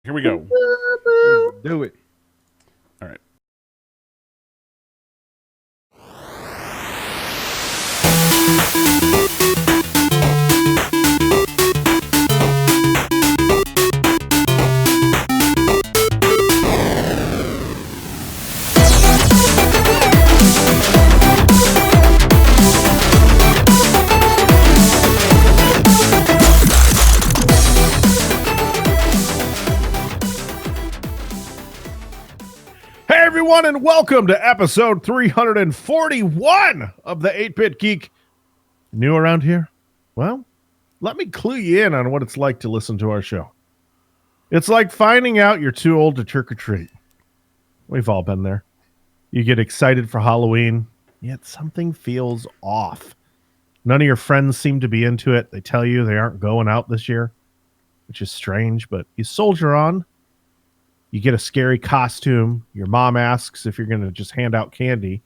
Here we go. Do it. All right. Hey, everyone, and welcome to episode 341 of the 8-Bit Geek. New around here? Well, let me clue you in on what it's like to listen to our show. It's like finding out you're too old to trick or treat. We've all been there. You get excited for Halloween, yet something feels off. None of your friends seem to be into it. They tell you they aren't going out this year, which is strange, but you soldier on. You get a scary costume. Your mom asks if you're going to just hand out candy.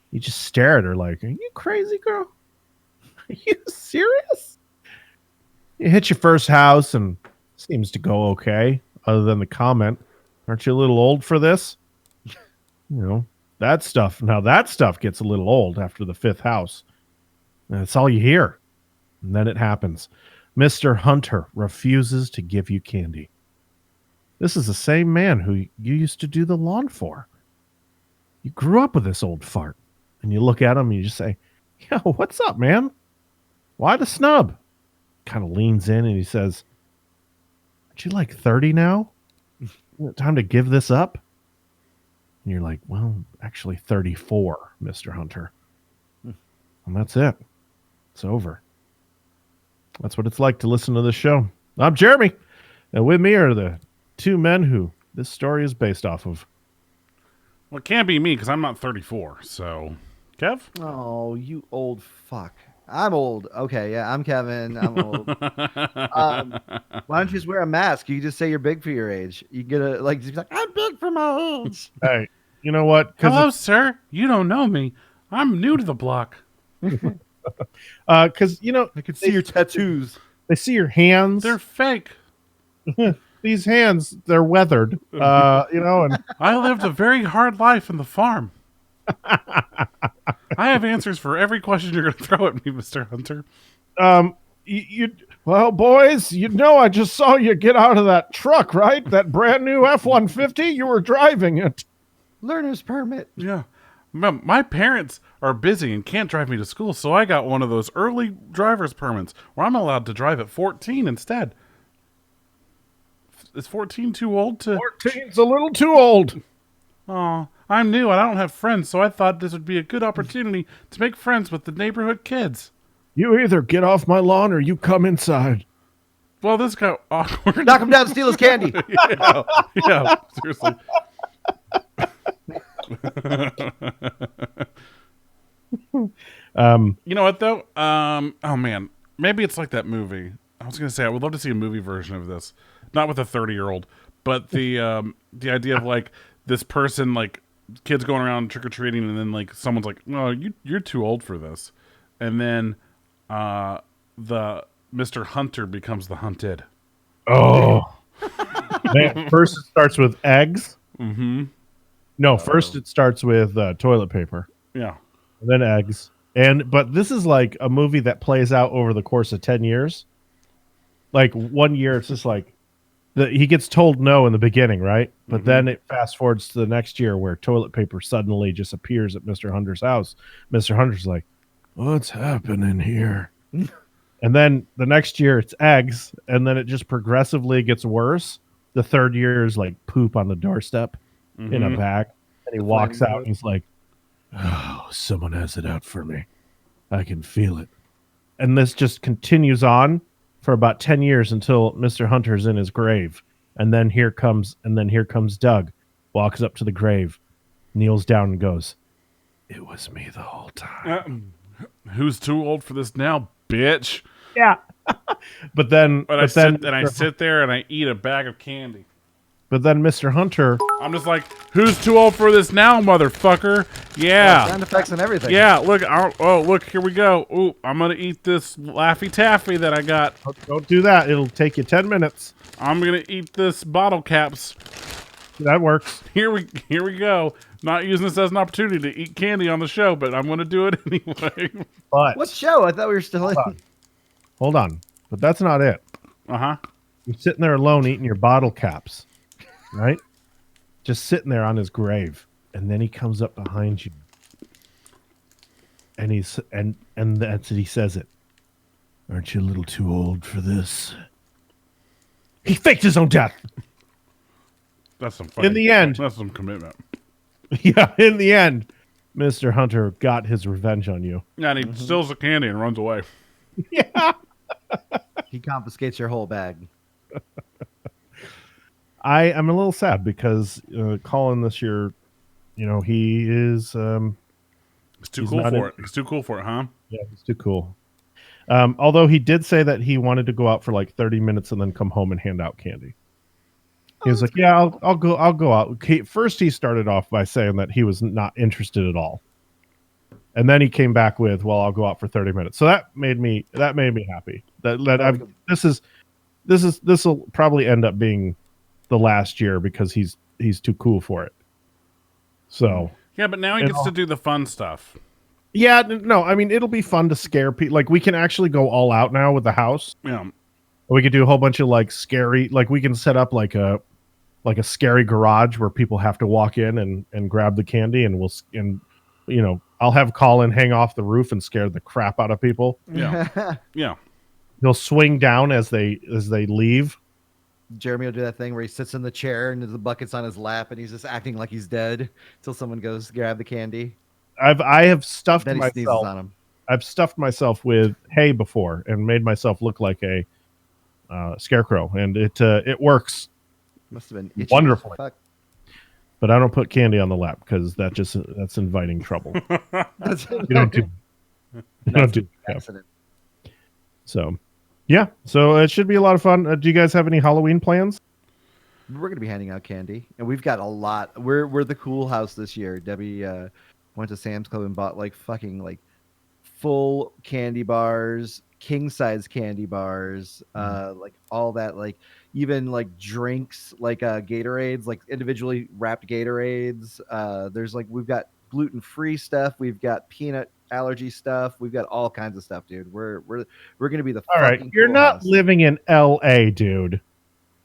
You just stare at her like, are you crazy, girl? Are you serious? You hit your first house and seems to go okay, other than the comment, aren't you a little old for this? That stuff. Now that stuff gets a little old after the fifth house. That's all you hear. And then it happens. Mr. Hunter refuses to give you candy. This is the same man who you used to do the lawn for. You grew up with this old fart. And you look at him and you just say, yo, what's up, man? Why the snub? Kind of leans in and he says, aren't you like 30 now? Isn't it time to give this up? And you're like, well, actually 34, Mr. Hunter. And that's it. It's over. That's what it's like to listen to this show. I'm Jeremy. And with me are the two men who this story is based off of. Well, it can't be me because I'm not 34. So, Kev? Oh, you old fuck. I'm old. Okay, yeah, I'm Kevin. I'm old. Why don't you just wear a mask? You can just say you're big for your age. You get a just be like, I'm big for my age. Hey, you know what? Hello, sir. You don't know me. I'm new to the block. Because, I can see your tattoos. They see your hands. They're fake. These hands, they're weathered. And I lived a very hard life in the farm. I have answers for every question you're going to throw at me, Mr. Hunter. Well, boys, I just saw you get out of that truck, right? That brand new F-150. You were driving it. Learner's permit. Yeah. My parents are busy and can't drive me to school, so I got one of those early driver's permits where I'm allowed to drive at 14 instead. Is 14 too old to... 14's a little too old. Oh, I'm new and I don't have friends, so I thought this would be a good opportunity to make friends with the neighborhood kids. You either get off my lawn or you come inside. Well, this got awkward. Knock him down, steal his candy. yeah, seriously. You know what, though? Oh, man. Maybe it's like that movie. I was going to say, I would love to see a movie version of this. Not with a 30-year-old, but the idea of, like, this person, like, kids going around trick-or-treating, and then, like, someone's like, no, you're too old for this. And then the Mr. Hunter becomes the hunted. Oh. Man, first it starts with eggs. Mm-hmm. No, first it starts with toilet paper. Yeah. And then eggs. But this is like a movie that plays out over the course of 10 years. Like 1 year, it's just like, he gets told no in the beginning, right? But then it fast forwards to the next year where toilet paper suddenly just appears at Mr. Hunter's house. Mr. Hunter's like, what's happening here? And then the next year it's eggs, and then it just progressively gets worse. The third year is like poop on the doorstep in a bag. And he walks out and he's like, oh, someone has it out for me. I can feel it. And this just continues on for about 10 years until Mr. Hunter's in his grave. And then here comes Doug, walks up to the grave, kneels down and goes, it was me the whole time. Who's too old for this now, bitch? Yeah. But I sit there and I eat a bag of candy. But then Mr. Hunter, I'm just like, who's too old for this now, motherfucker? Yeah. Sound effects and everything. Yeah, look. Oh, look, here we go. Ooh, I'm going to eat this Laffy Taffy that I got. don't do that. It'll take you 10 minutes. I'm going to eat this bottle caps. That works. Here we go. Not using this as an opportunity to eat candy on the show, but I'm going to do it anyway. But What show? I thought we were still in. hold on. But that's not it. Uh-huh. You're sitting there alone eating your bottle caps, right? Just sitting there on his grave. And then he comes up behind you. And that's it. He says it. Aren't you a little too old for this? He faked his own death. That's some fucking, In the end. That's some commitment. Yeah, in the end, Mr. Hunter got his revenge on you. Yeah, and he steals the candy and runs away. Yeah. He confiscates your whole bag. I am a little sad because Colin this year, he is He's too He's cool not for in- it. He's too cool for it, huh? yeah, he's too cool. Although he did say that he wanted to go out for like 30 minutes and then come home and hand out candy. He was like, "Yeah, I'll go out." First, he started off by saying that he was not interested at all, and then he came back with, "Well, I'll go out for 30 minutes." So that made me happy. This will probably end up being the last year because he's too cool for it. So Yeah, but now he gets to do the fun stuff. yeah, no, I mean it'll be fun to scare people. Like we can actually go all out now with the house. Yeah. We could do a whole bunch of like scary, like we can set up like a scary garage where people have to walk in and grab the candy, and I'll have Colin hang off the roof and scare the crap out of people. Yeah. Yeah. He'll swing down as they leave. Jeremy will do that thing where he sits in the chair and the bucket's on his lap and he's just acting like he's dead until someone goes to grab the candy. I have stuffed Then he sneezes myself. on him. I've stuffed myself with hay before and made myself look like a scarecrow, and it works. Must have been itchy. Wonderfully. Fuck. But I don't put candy on the lap because that's inviting trouble. You don't do. You don't do. Yeah. Accident. So, yeah. So it should be a lot of fun. Do you guys have any Halloween plans? We're gonna be handing out candy, and we've got a lot. We're the cool house this year. Debbie went to Sam's Club and bought like fucking like full candy bars, king size candy bars, like all that, like even like drinks, like Gatorades, like individually wrapped Gatorades. There's like we've got gluten free stuff, we've got peanut allergy stuff, we've got all kinds of stuff, dude. We're gonna be the All right, fucking you're cool not house. living in L.A., dude.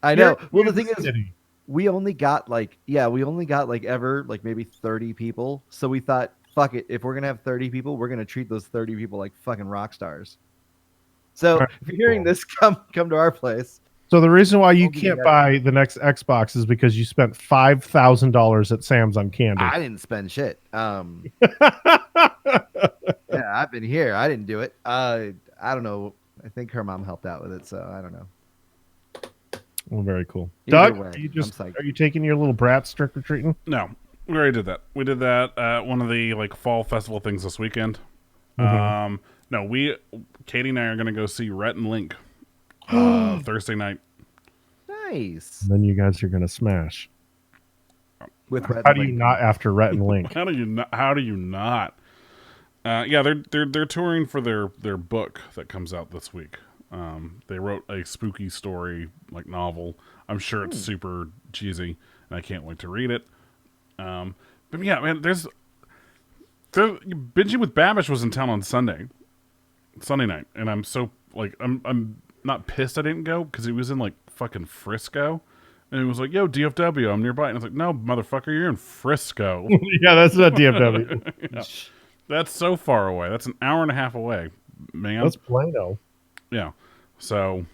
I know. You're Well, the in thing is, city. we only got like ever like maybe 30 people. So we thought, fuck it, if we're gonna have 30 people, we're gonna treat those 30 people like fucking rock stars. So Alright, if you're hearing cool. this, come to our place. So the reason why you We'll be can't together. buy the next Xbox is because you spent $5,000 at Sam's on candy. I didn't spend shit. Yeah, I've been here. I didn't do it. I don't know. I think her mom helped out with it, so I don't know. Well, very cool. Either Doug, way, are you I'm psyched. are you taking your little brats trick or treating? No, we already did that. We did that at one of the like fall festival things this weekend. Mhm. No, Katie and I are gonna go see Rhett and Link Thursday night. Nice. And then you guys are gonna smash. With Red How do you Link. not after Rhett and Link? How do you not? How do you not? Yeah, they're touring for their book that comes out this week. They wrote a spooky story like novel. I'm sure it's super cheesy, and I can't wait to read it. But yeah, man, Binging with Babish was in town on Sunday night, and I'm so like I'm not pissed I didn't go because he was in like fucking Frisco, and he was like, "Yo, DFW, I'm nearby," and I was like, "No, motherfucker, you're in Frisco." Yeah, that's not DFW. Yeah. That's so far away. That's an hour and a half away, man. That's Plano. Yeah. So,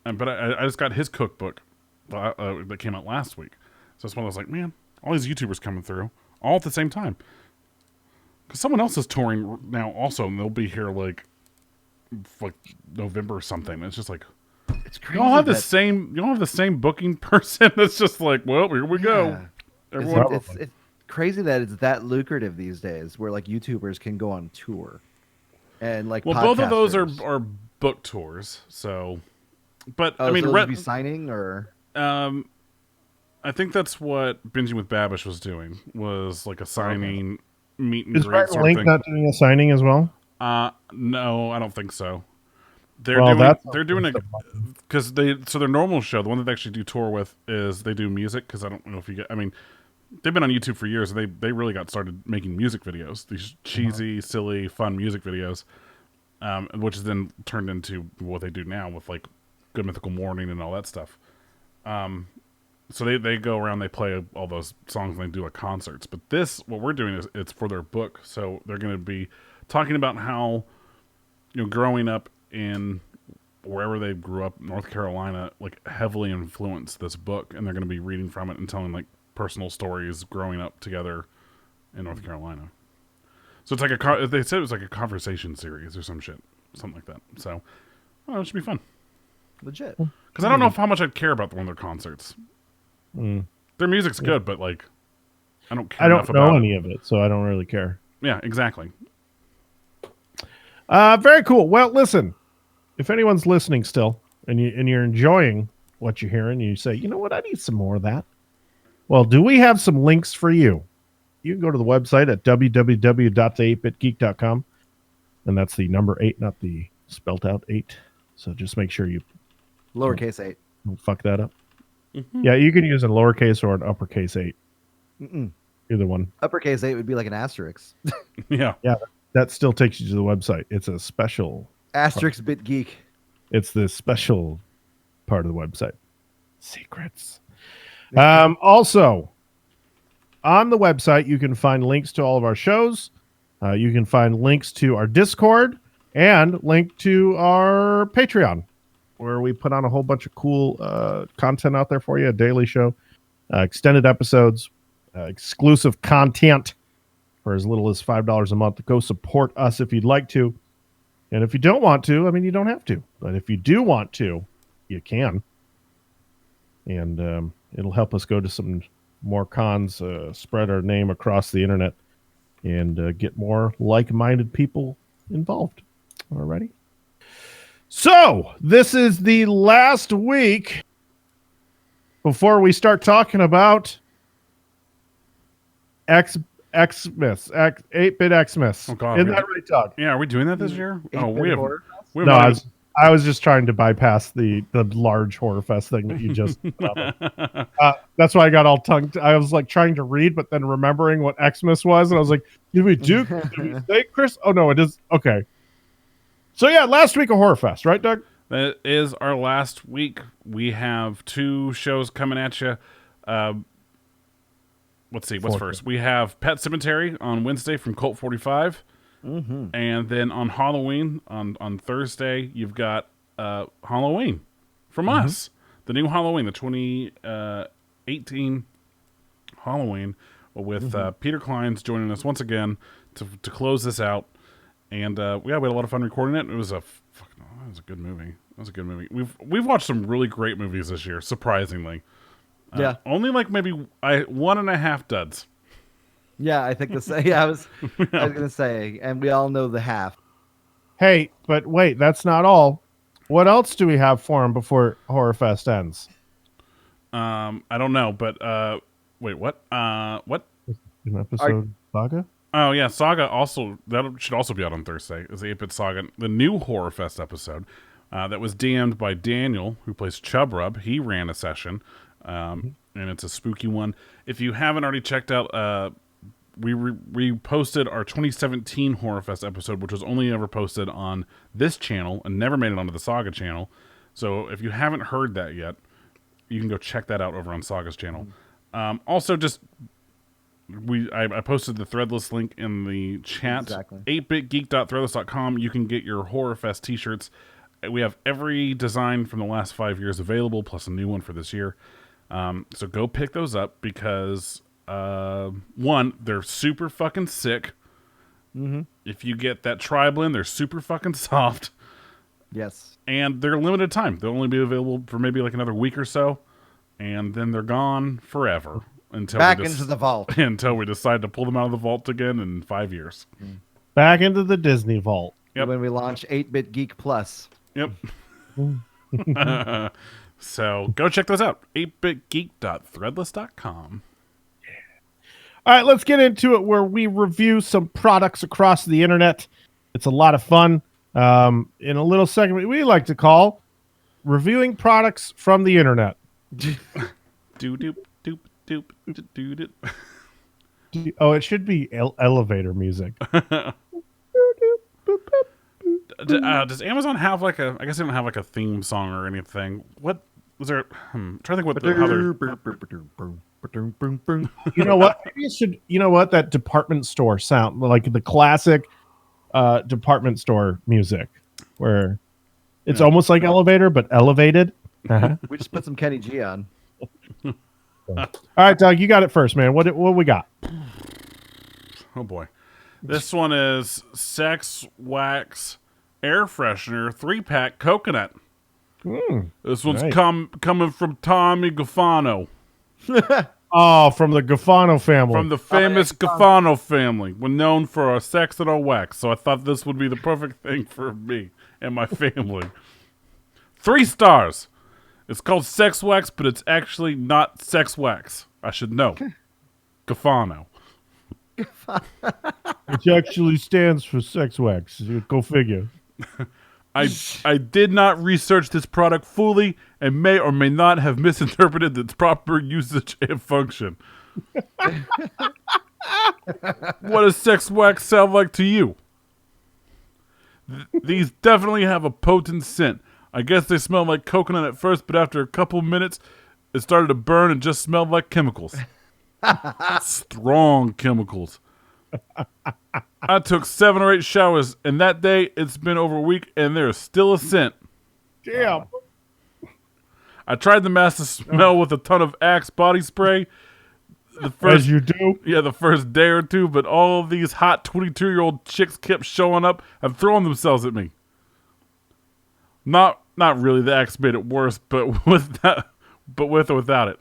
but I just got his cookbook that came out last week. So that's when I was like, man, all these YouTubers coming through all at the same time. Because someone else is touring now also, and they'll be here like November or something. It's just like It's you crazy. don't have the that- same. You don't have the same booking person. That's just like, well, here we go. Yeah. Everyone, It's crazy that it's that lucrative these days, where like YouTubers can go on tour, and like well, both of those podcasters. are book tours. So, but Oh, I mean, so they'll Rhett, be signing or I think that's what Binging with Babish was doing. Was like a signing, meet and Is greet Ryan sort of Link thing. not doing a signing as well? No, I don't think so. They're Well, doing that's they're doing it because their normal show, the one that they actually do tour with, is they do music. Because I don't know if you get. I mean, they've been on YouTube for years. And they really got started making music videos. These cheesy, silly, fun music videos, which is then turned into what they do now with like Good Mythical Morning and all that stuff. So they go around, they play all those songs, and they do like concerts. But this, what we're doing is it's for their book. So they're going to be talking about how, growing up in wherever they grew up, North Carolina, like heavily influenced this book, and they're going to be reading from it and telling like personal stories growing up together in North Carolina. So it's like they said it was like a conversation series or some shit, something like that. So it should be fun. Legit. Because I don't know how much I'd care about one of their concerts. Their music's good, but like, I don't care. I enough don't know about any of it, so I don't really care. Yeah, exactly. Very cool. Well, listen, if anyone's listening still and you're enjoying what you're hearing, you say, you know what, I need some more of that. Well, do we have some links for you? You can go to the website at www.the8bitgeek.com, and that's the number 8, not the spelt out 8. So just make sure you Lowercase 8. don't fuck that up. Yeah, you can use a lowercase or an uppercase 8. Either one. Uppercase 8 would be like an asterisk. Yeah. Yeah, that still takes you to the website. It's a special. Asterisk bit geek. It's the special part of the website. Secrets. Also, on the website, you can find links to all of our shows. You can find links to our Discord and link to our Patreon, where we put on a whole bunch of cool content out there for you, a daily show, extended episodes, exclusive content for as little as $5 a month. Go support us if you'd like to. And if you don't want to, I mean, you don't have to. But if you do want to, you can. And it'll help us go to some more cons, spread our name across the internet, and get more like-minded people involved. Alrighty. So, this is the last week before we start talking about Xmas, 8-bit Xmas. Oh, God. Isn't that right, Doug? Yeah, are we doing that this year? Oh, 8-bit horror? we have No, not I was just trying to bypass the large horror fest thing that you just. That's why I got all tongue. I was like trying to read, but then remembering what Xmas was, and I was like, "Did we say Chris? Oh no, it is okay." So yeah, last week of horror fest, right, Doug? That is our last week. We have 2 shows coming at you. Let's see, what's first? We have Pet Cemetery on Wednesday from Cult 45. And then on Halloween, on Thursday, you've got Halloween from us. The new Halloween, the 2018 Halloween, with Peter Klein's joining us once again to close this out. And we had a lot of fun recording it. It was a good movie. It was a good movie. We've watched some really great movies this year, surprisingly. Yeah. Only like maybe 1.5 duds. Yeah, I think the same. Yeah, I was gonna say, and we all know the half. Hey, but wait, that's not all. What else do we have for him before Horror Fest ends? I don't know, but wait, what? What? An episode Saga? Oh yeah, Saga also should also be out on Thursday. Is the 8-Bit Saga, the new Horror Fest episode that was DM'd by Daniel, who plays Chub Rub. He ran a session, and it's a spooky one. If you haven't already checked out, we posted our 2017 Horror Fest episode, which was only ever posted on this channel and never made it onto the Saga channel. So if you haven't heard that yet, you can go check that out over on Saga's channel. Also, just I posted the Threadless link in the chat. Exactly. 8bitgeek.threadless.com. You can get your Horror Fest t-shirts. We have every design from the last 5 years available, plus a new one for this year. So go pick those up because, one, they're super fucking sick. If you get that tri-blend, they're super fucking soft. Yes. And they're limited time. They'll only be available for maybe like another week or so. And then they're gone forever. Until Back into the vault. Until we decide to pull them out of the vault again in 5 years. Back into the Disney vault. Yep. When we launch 8-Bit Geek Plus. Yep. So go check those out. 8bitgeek.threadless.com. All right, let's get into it where we review some products across the internet. It's a lot of fun. In a little segment we like to call Reviewing Products from the Internet. Doop doop doop doop doop. Oh, it should be elevator music. Does Amazon have like a? I guess they don't have like a theme song or anything. What was there? I'm trying to think how they're. You know what? Maybe it should. You know what? That department store sound, like the classic department store music, where it's almost like elevator but elevated. We just put some Kenny G on. All right, Doug, you got it first, man. What we got? Oh boy, this one is Sex Wax Air Freshener 3-pack coconut. This one's nice. coming from Tommy Gaffano. Oh, from the Gaffano family. From the famous Gaffano family. We're known for our sex and our wax, so I thought this would be the perfect thing for me and my family. 3 stars. It's called Sex Wax, but it's actually not sex wax. I should know. Gaffano. Which actually stands for sex wax. Go figure. I did not research this product fully and may or may not have misinterpreted its proper usage and function. What does sex wax sound like to you? These definitely have a potent scent. I guess they smelled like coconut at first, but after a couple minutes, it started to burn and just smelled like chemicals. Strong chemicals. I took 7 or 8 showers, and that day it's been over a week, and there's still a scent. Damn. I tried to mask the smell with a ton of Axe body spray. As you do. Yeah, the first day or two, but all of these hot 22-year-old chicks kept showing up and throwing themselves at me. Not really. The Axe made it worse, but with or without it,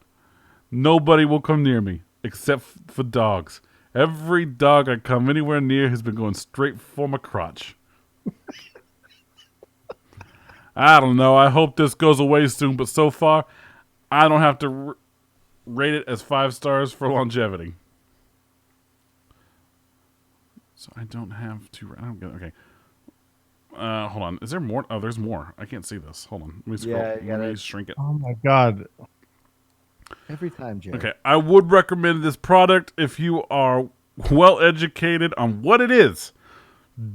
nobody will come near me except for dogs. Every dog I come anywhere near has been going straight for my crotch. I don't know. I hope this goes away soon, but so far, I don't have to rate it as 5 stars for longevity. So I don't have to. I don't get. Okay. Hold on. Is there more? Oh, there's more. I can't see this. Hold on. Let me scroll. Yeah, Let me shrink it. Oh my god. Every time, Jerry. Okay, I would recommend this product if you are well educated on what it is.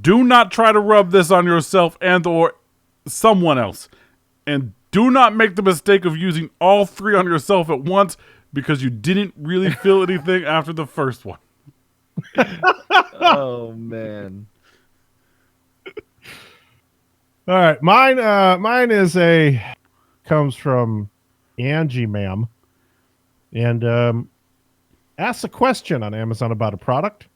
Do not try to rub this on yourself and or someone else. And do not make the mistake of using all 3 on yourself at once because you didn't really feel anything after the first one. Oh man. All right, mine comes from Angie, ma'am, and asks a question on Amazon about a product.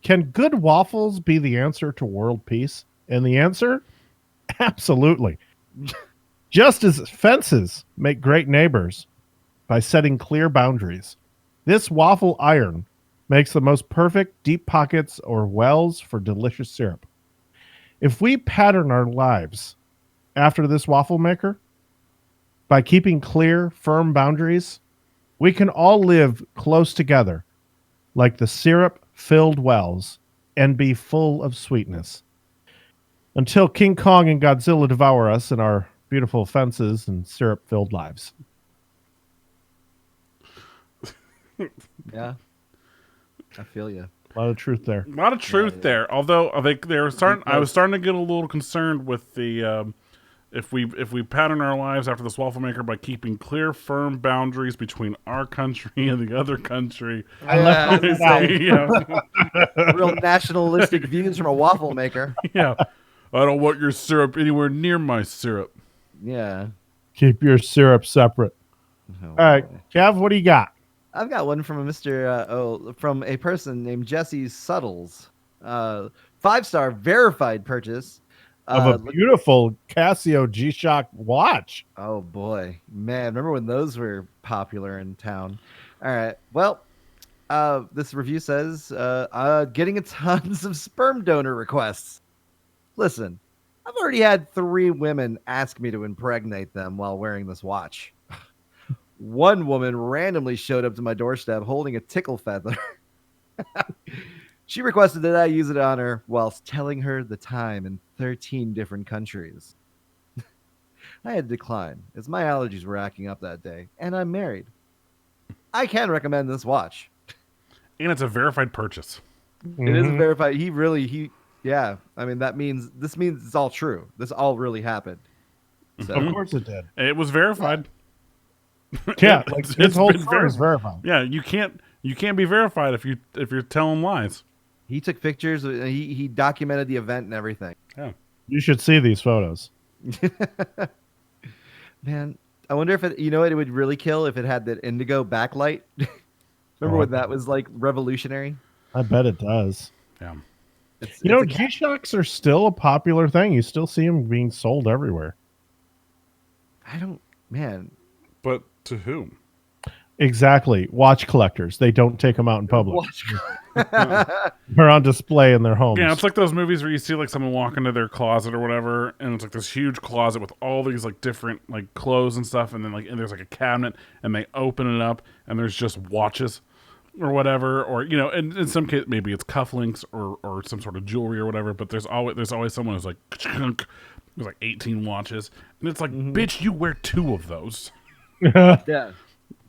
Can good waffles be the answer to world peace? And the answer, absolutely. Just as fences make great neighbors by setting clear boundaries, this waffle iron makes the most perfect deep pockets or wells for delicious syrup. If we pattern our lives after this waffle maker, by keeping clear, firm boundaries, we can all live close together like the syrup-filled wells and be full of sweetness. Until King Kong and Godzilla devour us in our beautiful fences and syrup-filled lives. Yeah. I feel you. A lot of truth there. A lot of truth there. Although I think I was starting to get a little concerned with the if we pattern our lives after this waffle maker by keeping clear, firm boundaries between our country and the other country. Yeah, Yeah. real nationalistic views from a waffle maker. Yeah. I don't want your syrup anywhere near my syrup. Yeah. Keep your syrup separate. Oh, All right, Kev, what do you got? I've got one from a from a person named Jesse Suttles. 5-star verified purchase Of a beautiful Casio G-Shock watch. Oh boy, man! Remember when those were popular in town? All right. Well, this review says getting tons of sperm donor requests. Listen, I've already had 3 women ask me to impregnate them while wearing this watch. One woman randomly showed up to my doorstep holding a tickle feather. She requested that I use it on her whilst telling her the time in 13 different countries. I had to decline, as my allergies were acting up that day, and I'm married. I can recommend this watch. And it's a verified purchase. It is verified. Yeah. I mean, this means it's all true. This all really happened. So, Of course it did. It was verified. Yeah, like his It's whole been story is verified. Yeah, you can't be verified if you're telling lies. he took pictures. He documented the event and everything. Yeah. You should see these photos. Man, I wonder if it. You know what it would really kill if it had that indigo backlight. Remember when that was like revolutionary? I bet it does. Yeah. You know, G-Shocks are still a popular thing. You still see them being sold everywhere. Man. But to whom? Exactly. Watch collectors. They don't take them out in public. They're on display in their homes. Yeah, it's like those movies where you see like someone walk into their closet or whatever, and it's like this huge closet with all these like different like clothes and stuff, and then like and there's like a cabinet, and they open it up, and there's just watches or whatever, or you know, and in some case maybe it's cufflinks or some sort of jewelry or whatever. But there's always someone who's like there's like 18 watches, and it's like, bitch, you wear 2 of those. Yeah.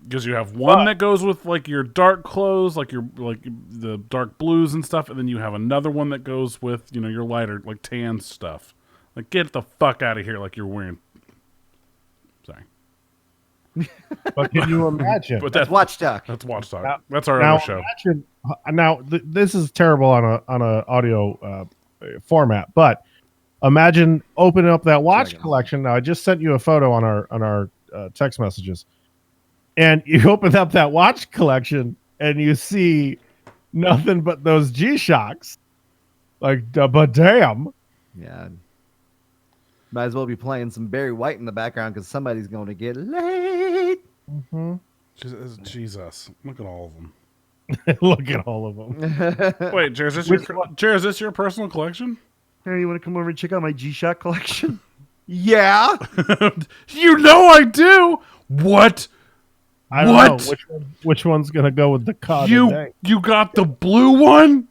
Because you have one that goes with like your dark clothes, like your like the dark blues and stuff, and then you have another one that goes with, you know, your lighter like tan stuff. Like, get the fuck out of here! Like you're wearing. Sorry, But can you imagine? but That's Watch Talk. That's Watch Talk. Now- That's our now other show. this is terrible on a audio format, but imagine opening up that watch collection. Now I just sent you a photo on our text messages, and you open up that watch collection and you see nothing but those G-Shocks. Like, but damn. Yeah. Might as well be playing some Barry White in the background because somebody's going to get laid. Jesus, look at all of them. Look at all of them. Wait, Jared, is this your personal collection? Hey, you want to come over and check out my G-Shock collection? Yeah. You know I do. What? I don't know which one's gonna go with the cod. You got the blue one?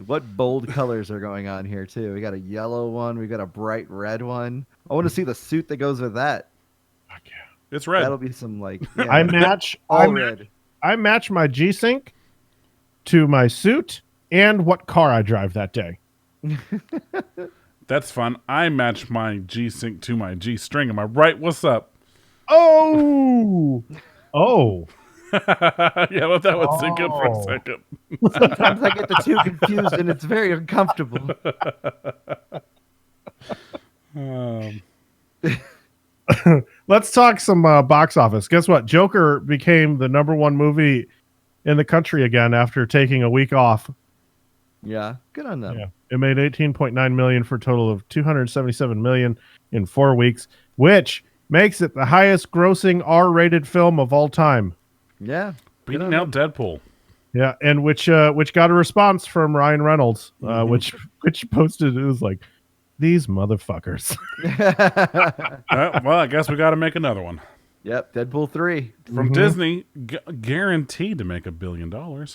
What bold colors are going on here, too? We got a yellow one. We got a bright red one. I want to see the suit that goes with that. Fuck yeah. It's red. That'll be some, like... Yeah, I match my G-Sync to my suit and what car I drive that day. That's fun. I match my G-Sync to my G-String. Am I right? What's up? Oh! Oh. Yeah, let that one sink in for a second. Sometimes I get the two confused, and it's very uncomfortable. Let's talk some box office. Guess what? Joker became the #1 movie in the country again after taking a week off. Yeah, good on them. Yeah. It made 18.9 million for a total of 277 million in 4 weeks, which makes it the highest grossing R-rated film of all time. Yeah. Beating out Deadpool. Yeah, and which got a response from Ryan Reynolds, which posted, it was like, these motherfuckers. Well, I guess we got to make another one. Yep, Deadpool 3. From Disney, guaranteed to make $1 billion. All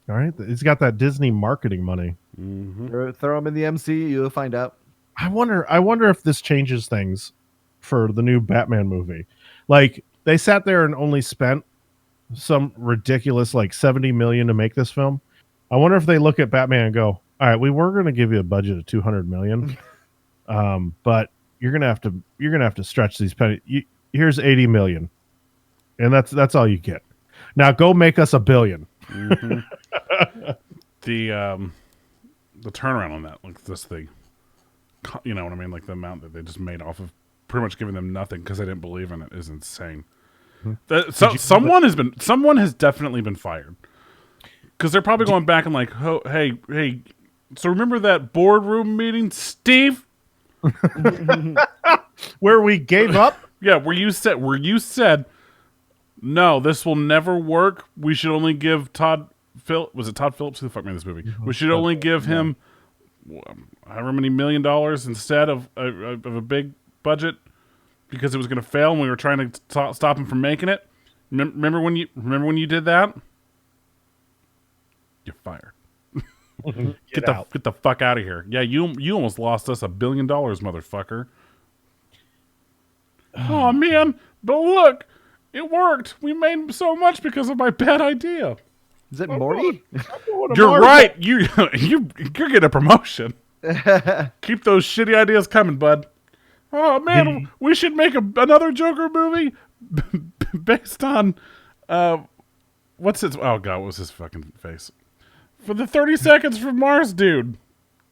right, he's got that Disney marketing money. Throw him in the MCU, you'll find out. I wonder if this changes things for the new Batman movie. Like, they sat there and only spent some ridiculous like 70 million to make this film. I wonder if they look at Batman and go, all right, we were going to give you a budget of 200 million, but you're gonna have to stretch these pennies. Here's 80 million, and that's all you get. Now go make us $1 billion. The turnaround on that, like this thing, you know what I mean? Like the amount that they just made off of pretty much giving them nothing because they didn't believe in it is insane. Someone has definitely been fired because they're probably going back and like, oh, hey. So remember that boardroom meeting, Steve, where we gave up? Yeah, where you said, no, this will never work. We should only give Todd Phillips. Was it Todd Phillips? Who the fuck made this movie? We should only give him however many $1 million instead of a big budget because it was going to fail and we were trying to stop him from making it. Remember when you did that? You're fired. Get the fuck out of here. Yeah, you almost lost us $1 billion, motherfucker. Oh man, but look, it worked. We made so much because of my bad idea. Is it Morty? You're right. You're getting a promotion. Keep those shitty ideas coming, bud. Oh man, we should make another Joker movie based on what's his? Oh god, what was his fucking face? For the 30 Seconds from Mars, dude.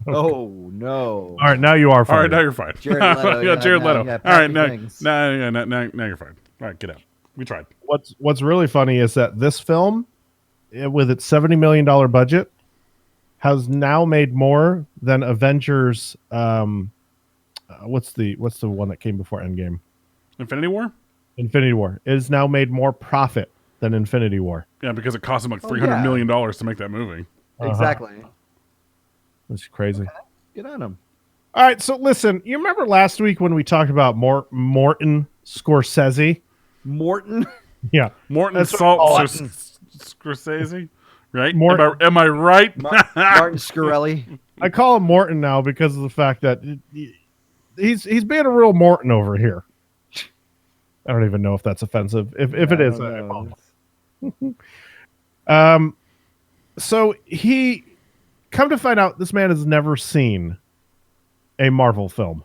Oh no! All right, now you are fine. All right, now you're fine. Jared Leto, yeah, Jared Leto. yeah, All right, now you're fine. All right, get out. We tried. What's really funny is that this film, with its $70 million budget, has now made more than Avengers. What's the one that came before Endgame? Infinity War. Infinity War. It has now made more profit than Infinity War. Yeah, because it cost them like $300 million to make that movie. Exactly. That's crazy. Get on him. All right, so listen, you remember last week when we talked about Morton Scorsese? Morton? Yeah. Morton Scorsese, right? Morton. Am I right? Martin Scarelli. I call him Morton now because of the fact that he's being a real Morton over here. I don't even know if that's offensive. If it is, I apologize. So he come to find out this man has never seen a Marvel film.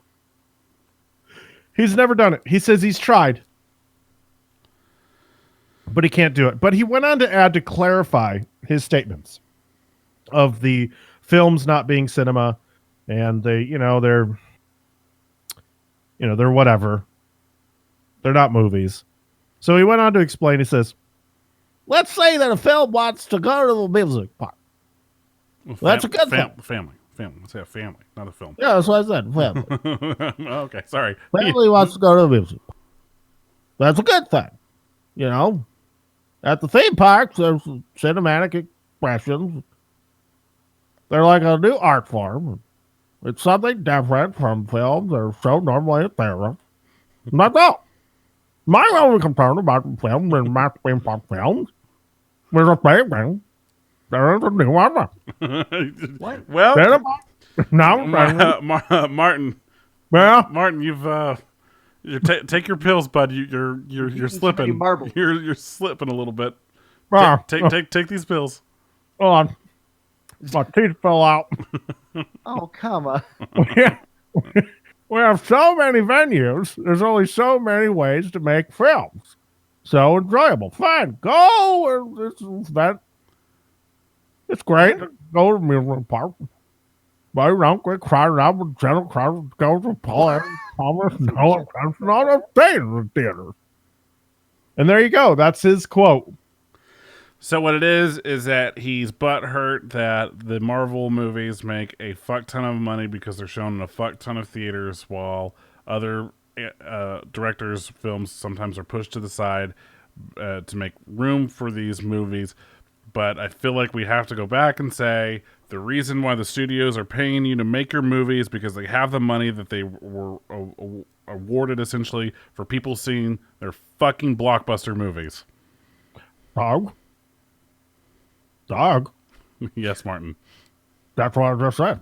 He's never done it. He says he's tried, but he can't do it. But he went on to add to clarify his statements of the films not being cinema, and they're whatever. They're not movies. So he went on to explain. He says, "Let's say that a film wants to go to the music park. That's a good thing. Family. Let's say a family, not a film. Yeah, that's what I said. Family. Okay, sorry. Family wants to go to the music park. That's a good thing. At the theme parks, there's cinematic expressions. They're like a new art form. It's something different from films that are so normally at theater. That's all. My only concern about the film and my theme park films is a thing. There is a new one. What? Well, no, Martin. Yeah. Martin, take your pills, bud. You're slipping. You're slipping a little bit. Take these pills. Hold on. My teeth fell out. Oh, come on. We have so many venues. There's only so many ways to make films. So enjoyable. Fine. Go. It's great. Go to the amusement park. But you don't get crowded out with general crowd goes to Paul Palmer. No, that's not a thing in the theater. And there you go. That's his quote. So what it is that he's butthurt that the Marvel movies make a fuck ton of money because they're shown in a fuck ton of theaters, while other directors' films sometimes are pushed to the side to make room for these movies. But I feel like we have to go back and say the reason why the studios are paying you to make your movie is because they have the money that they were awarded essentially for people seeing their fucking blockbuster movies. Dog. Yes, Martin. That's what I just said.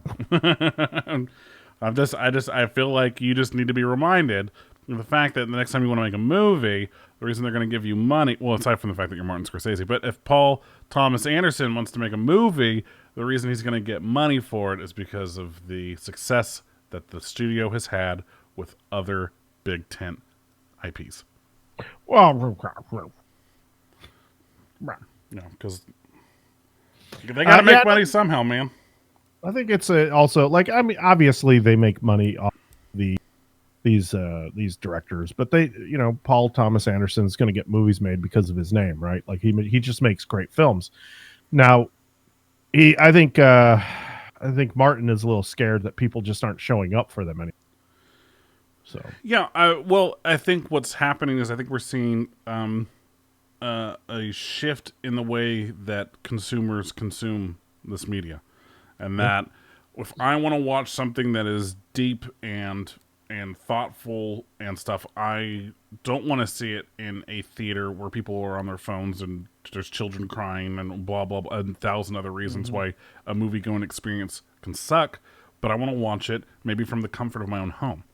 I feel like you just need to be reminded of the fact that the next time you want to make a movie, the reason they're going to give you money, well, aside from the fact that you're Martin Scorsese, but if Paul Thomas Anderson wants to make a movie, the reason he's going to get money for it is because of the success that the studio has had with other big tent IPs. Well, because they got to make money somehow, man. I think it's also like, I mean, obviously they make money off these directors, but Paul Thomas Anderson is going to get movies made because of his name, right? Like he just makes great films. Now, I think Martin is a little scared that people just aren't showing up for them anymore. So yeah, I think what's happening is I think we're seeing a shift in the way that consumers consume this media, and that if I want to watch something that is deep and thoughtful and stuff, I don't want to see it in a theater where people are on their phones and there's children crying and blah blah blah, and 1,000 other reasons why a movie going experience can suck. But I want to watch it maybe from the comfort of my own home.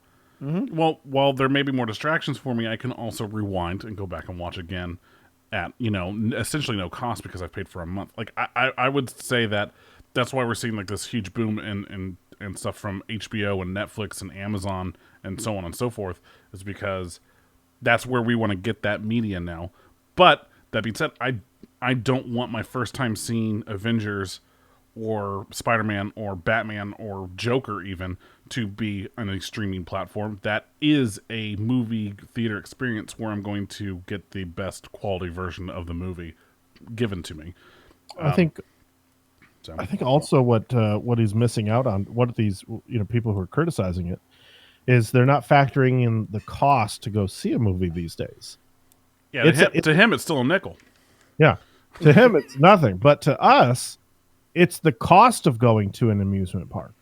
Well, while there may be more distractions for me, I can also rewind and go back and watch again at, essentially no cost because I've paid for a month. Like, I would say that's why we're seeing like this huge boom and stuff from HBO and Netflix and Amazon and so on and so forth, is because that's where we want to get that media now. But that being said, I don't want my first time seeing Avengers or Spider-Man or Batman or Joker even to be on a streaming platform. That is a movie theater experience where I'm going to get the best quality version of the movie given to me. I think also what he's missing out on, what these people who are criticizing it, is they're not factoring in the cost to go see a movie these days. Yeah, to him it's still a nickel. Yeah, to him it's nothing, but to us, it's the cost of going to an amusement park.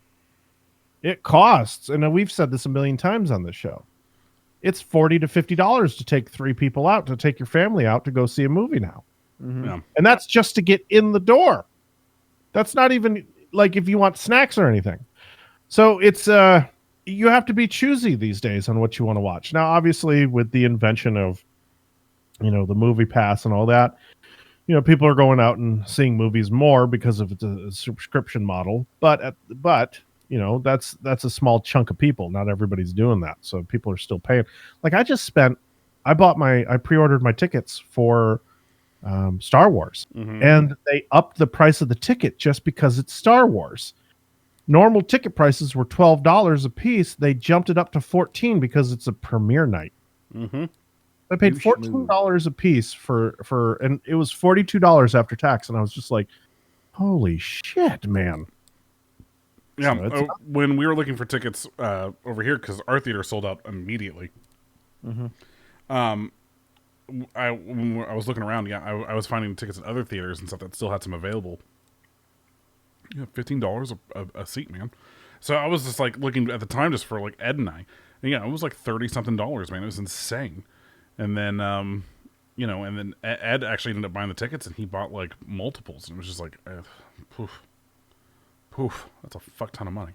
It costs, and we've said this a million times on this show, it's $40 to $50 to take 3 people out, to take your family out to go see a movie now. Yeah. And that's just to get in the door. That's not even like if you want snacks or anything. So it's you have to be choosy these days on what you want to watch. Now, obviously, with the invention of the movie pass and all that, people are going out and seeing movies more because of the subscription model. But that's a small chunk of people. Not everybody's doing that, so people are still paying. Like I pre-ordered my tickets for Star Wars, and they upped the price of the ticket just because it's Star Wars. Normal ticket prices were $12 a piece. They jumped it up to $14 because it's a premiere night. I paid $14 a piece for, and it was $42 after tax, and I was just like, "Holy shit, man!" Yeah, so when we were looking for tickets over here, because our theater sold out immediately. When I was looking around, I was finding tickets at other theaters and stuff that still had some available. $15 a seat, man. So I was just like looking at the time just for like Ed and I. And, it was like $30-something, man. It was insane. And then, and then Ed actually ended up buying the tickets, and he bought like multiples, and it was just like, poof, that's a fuck ton of money.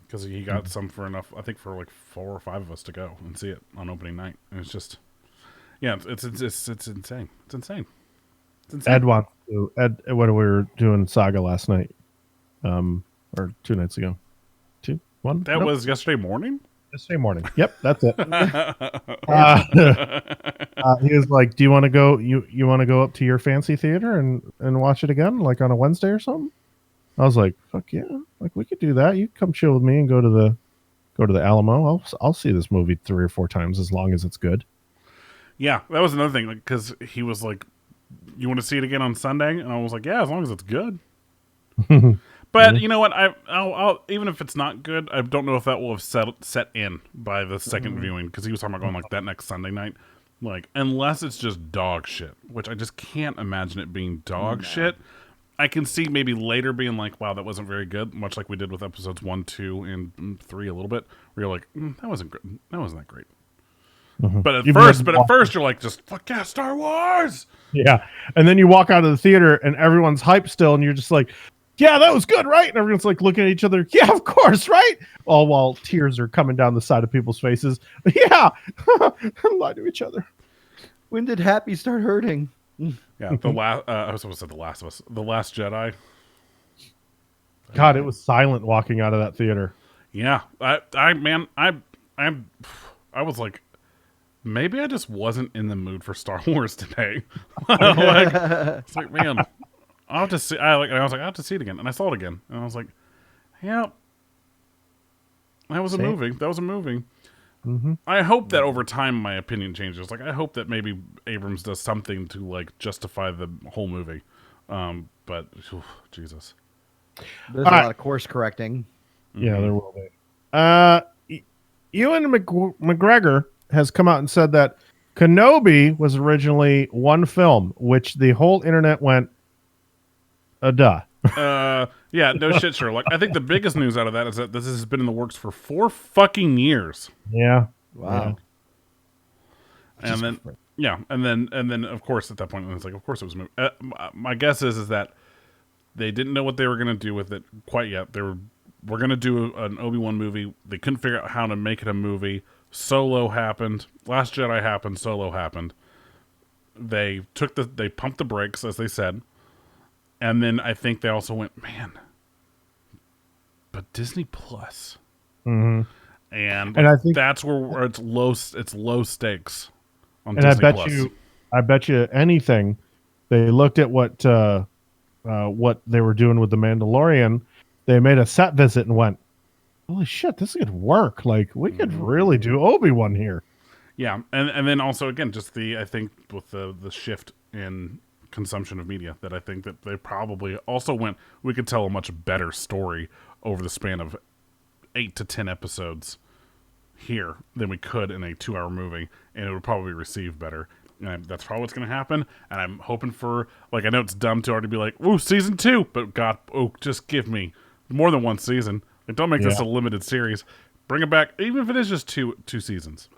Because he got some for enough, I think, for like 4 or 5 of us to go and see it on opening night. And it's just, it's insane. It's insane. Ed wants to. What we were doing Saga last night, or 2 nights ago. 2, 1. That was yesterday morning. Yesterday morning. Yep, that's it. He was like, "Do you want to go? You want to go up to your fancy theater and watch it again, like on a Wednesday or something?" I was like, "Fuck yeah! Like we could do that. You come chill with me and go to the Alamo. I'll see this movie 3 or 4 times as long as it's good." Yeah, that was another thing, because he was like, "You want to see it again on Sunday?" And I was like, "Yeah, as long as it's good." But you know what? I'll even if it's not good, I don't know if that will have set in by the second viewing, because he was talking about going like that next Sunday night. Like, unless it's just dog shit, which I just can't imagine it being dog shit. I can see maybe later being like, wow, that wasn't very good, much like we did with episodes 1, 2, and 3 a little bit, where you're like, that wasn't good. That wasn't that great. But at first you're like, just fuck yeah, Star Wars. Yeah. And then you walk out of the theater and everyone's hyped still, and you're just like, yeah, that was good, right? And everyone's like looking at each other, yeah, of course, right? All while tears are coming down the side of people's faces. Yeah. Lie to each other. When did Happy start hurting? Yeah, I was supposed to say The Last of Us. The Last Jedi. God, it was silent walking out of that theater. Yeah. I was like, maybe I just wasn't in the mood for Star Wars today. It's like, man, I'll have to see. I was like, I have to see it again, and I saw it again, and I was like, yeah, that was a movie. That was a movie. I hope that over time my opinion changes. Like, I hope that maybe Abrams does something to like justify the whole movie. But Jesus, there's a lot of course correcting. Yeah, there will be. Ewan McGregor has come out and said that Kenobi was originally one film, which the whole internet went, duh. Yeah, no shit, Sherlock. I think the biggest news out of that is that this has been in the works for 4 fucking years. Yeah. Yeah. Wow. And then yeah, and then of course at that point it's like, of course it was a movie. My guess is that they didn't know what they were going to do with it quite yet. We're going to do an Obi-Wan movie. They couldn't figure out how to make it a movie. Solo happened. Last Jedi happened. Solo happened. They pumped the brakes, as they said. And then I think they also went, man, but Disney Plus. Mm-hmm. And I think that's where it's low stakes on and Disney Plus. I bet you anything they looked at what they were doing with the Mandalorian. They made a set visit and went, holy shit, this could work. Like, we could really do Obi-Wan here. Yeah, and then also again, just I think with the shift in consumption of media, that I think that they probably also went, we could tell a much better story over the span of 8 to 10 episodes here than we could in a 2-hour movie, and it would probably receive better. And that's probably what's going to happen. And I'm hoping for, like, I know it's dumb to already be like, ooh, season 2, but God, just give me more than one season. Like, don't make this a limited series. Bring it back, even if it is just two seasons.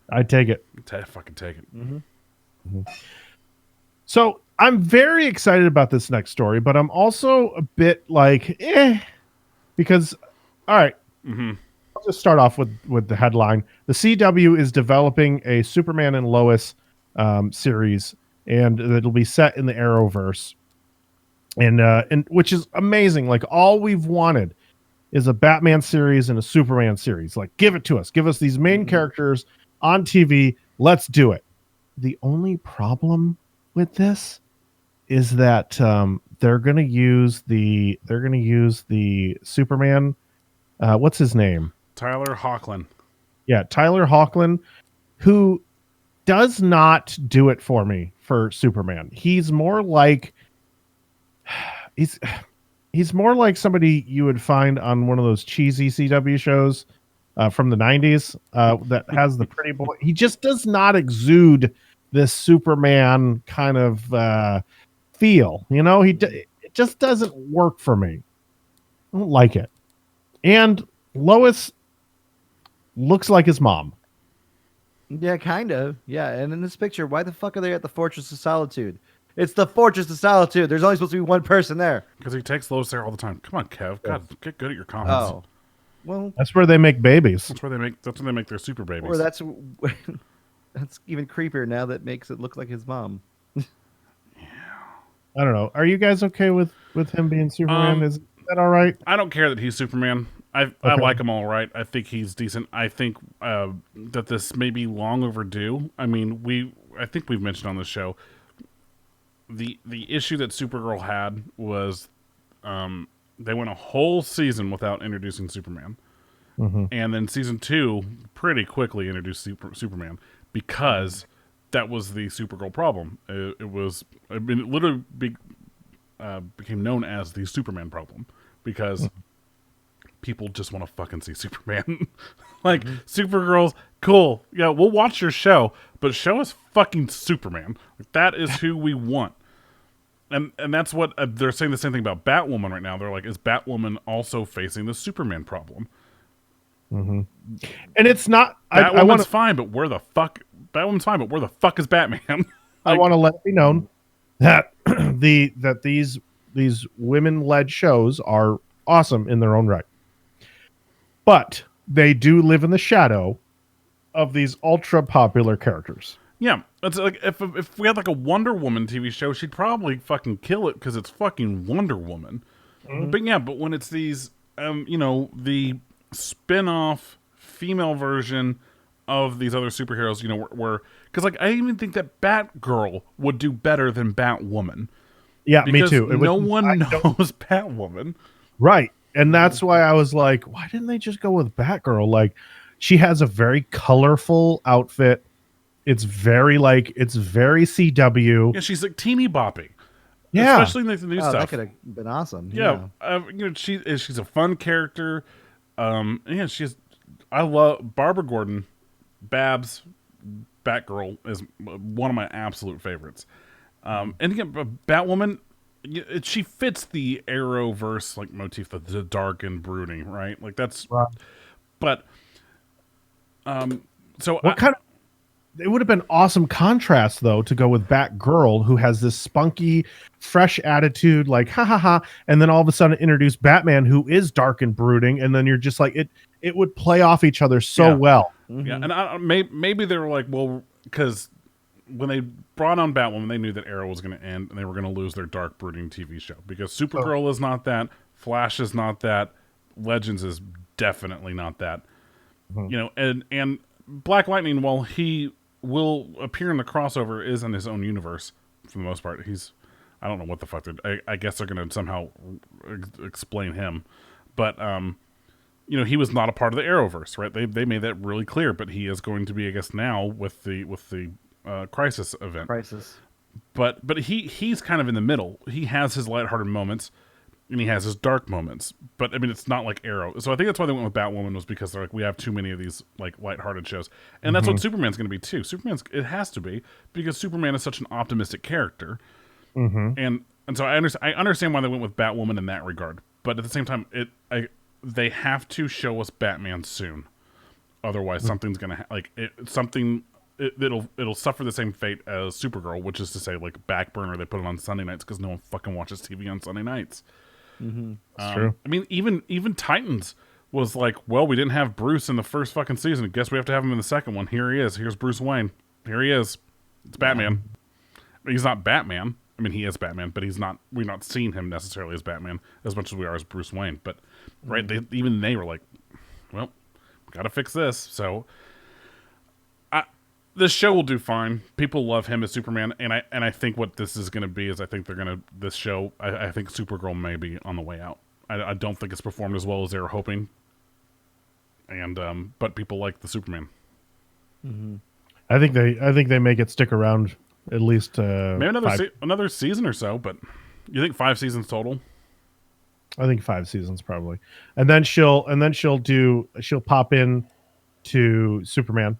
I'd take it. Fucking take it. Mm-hmm. Mm-hmm. So I'm very excited about this next story, but I'm also a bit like, because, all right, I'll just start off with the headline. The CW is developing a Superman and Lois series, and it'll be set in the Arrowverse, and which is amazing. Like, all we've wanted is a Batman series and a Superman series. Like, give it to us. Give us these main characters on TV. Let's do it. The only problem with this is that they're going to use the Superman. What's his name? Tyler Hoechlin. Yeah, Tyler Hoechlin, who does not do it for me for Superman. He's more like he's more like somebody you would find on one of those cheesy CW shows from the 90s that has the pretty boy. He just does not exude this Superman kind of feel. You know, it just doesn't work for me. I don't like it. And Lois looks like his mom. Yeah, kind of. Yeah, and in this picture, why the fuck are they at the Fortress of Solitude? It's the Fortress of Solitude. There's only supposed to be one person there. Because he takes Lois there all the time. Come on, Kev. God, get good at your comments. Oh, well, that's where they make babies. That's where they make their super babies. or that's even creepier now. That makes it look like his mom. I don't know. Are you guys okay with him being Superman? Is that all right? I don't care that he's Superman. I like him all right. I think he's decent. I think that this may be long overdue. I mean, I think we've mentioned on the show the issue that Supergirl had was they went a whole season without introducing Superman, and then season 2 pretty quickly introduced Superman because that was the Supergirl problem. It literally became known as the Superman problem because people just want to fucking see Superman. Like, Supergirl's cool. Yeah, we'll watch your show, but show us fucking Superman. Like, that is who we want. And that's what they're saying the same thing about Batwoman right now. They're like, is Batwoman also facing the Superman problem? And it's not. Batwoman's fine, but where the fuck? Batwoman's fine, but where the fuck is Batman? Like, I want to let it be known that these women-led shows are awesome in their own right, but they do live in the shadow of these ultra popular characters. Yeah, it's like if we had like a Wonder Woman TV show, she'd probably fucking kill it because it's fucking Wonder Woman. But when it's these, the spin-off female version of these other superheroes, where because like I even think that Batgirl would do better than Batwoman. Yeah, me too. No one knows Batwoman, right? And that's why I was like, why didn't they just go with Batgirl? Like, she has a very colorful outfit. It's very CW. Yeah, she's like teeny boppy. Yeah, especially in the new stuff. That could have been awesome. Yeah, she's a fun character. I love Barbara Gordon. Babs, Batgirl is one of my absolute favorites. And again, Batwoman, she fits the Arrowverse like motif, the dark and brooding, right? Like that's, Right. but so What kind of? It would have been awesome contrast though to go with Batgirl, who has this spunky, fresh attitude, like ha ha ha, and then all of a sudden introduce Batman, who is dark and brooding, and then you're just like it. It would play off each other so Yeah. well. Yeah, and maybe they were like, well, because when they brought on Batwoman, they knew that Arrow was going to end, and they were going to lose their dark brooding TV show because Supergirl is not that, Flash is not that, Legends is definitely not that. You know, and Black Lightning, while he will appear in the crossover, is in his own universe for the most part. I don't know what the fuck I guess they're going to somehow explain him, but you know, he was not a part of the Arrowverse, right? They made that really clear, but he is going to be, I guess, now with the Crisis event. Crisis. But he's kind of in the middle. He has his lighthearted moments, and he has his dark moments. But I mean, it's not like Arrow. So I think that's why they went with Batwoman, was because they're like, we have too many of these like lighthearted shows, and that's what Superman's going to be too. It has to be, because Superman is such an optimistic character, and so I understand why they went with Batwoman in that regard. But at the same time, they have to show us Batman soon, otherwise something's gonna it'll suffer the same fate as Supergirl, which is to say, like, back burner. They put it on Sunday nights because no one fucking watches TV on Sunday nights. That's true. I mean, even Titans was like, well, we didn't have Bruce in the first fucking season. Guess we have to have him in the second one. Here he is. Here's Bruce Wayne. Here he is. It's Batman. He's not Batman. I mean, he is Batman, but we're not seeing him necessarily as Batman as much as we are as Bruce Wayne. But right, they were like, well, got to fix this. So this show will do fine. People love him as Superman, and I think what this is going to be is I think this show. I think Supergirl may be on the way out. I don't think it's performed as well as they were hoping, and but people like the Superman. I think they make it stick around at least Maybe another season or so. But you think 5 seasons total? I think 5 seasons probably, and then she'll pop in to Superman.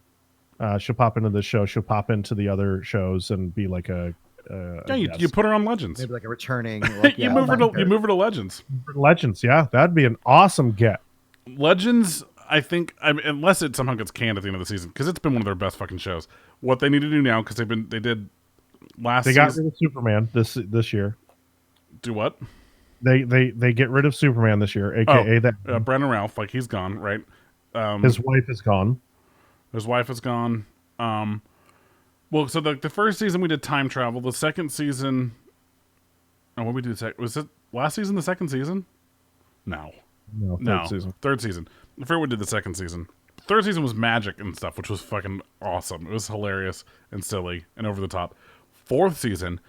She'll pop into the show. She'll pop into the other shows and be like a you put her on Legends. Maybe like a returning. Like, you move her to Legends. Legends. Yeah, that'd be an awesome get. Legends. I think, unless it somehow gets canned at the end of the season, because it's been one of their best fucking shows. What they need to do now, because they did last. They got rid of Superman this year. Do what? They get rid of Superman this year, aka that Brandon Routh, like, he's gone, right? His wife is gone. His wife is gone. Well, so the first season we did time travel. The second season, what we did was it last season? The second season? No, third season. I forget what we did the second season. Third season was magic and stuff, which was fucking awesome. It was hilarious and silly and over the top. Fourth season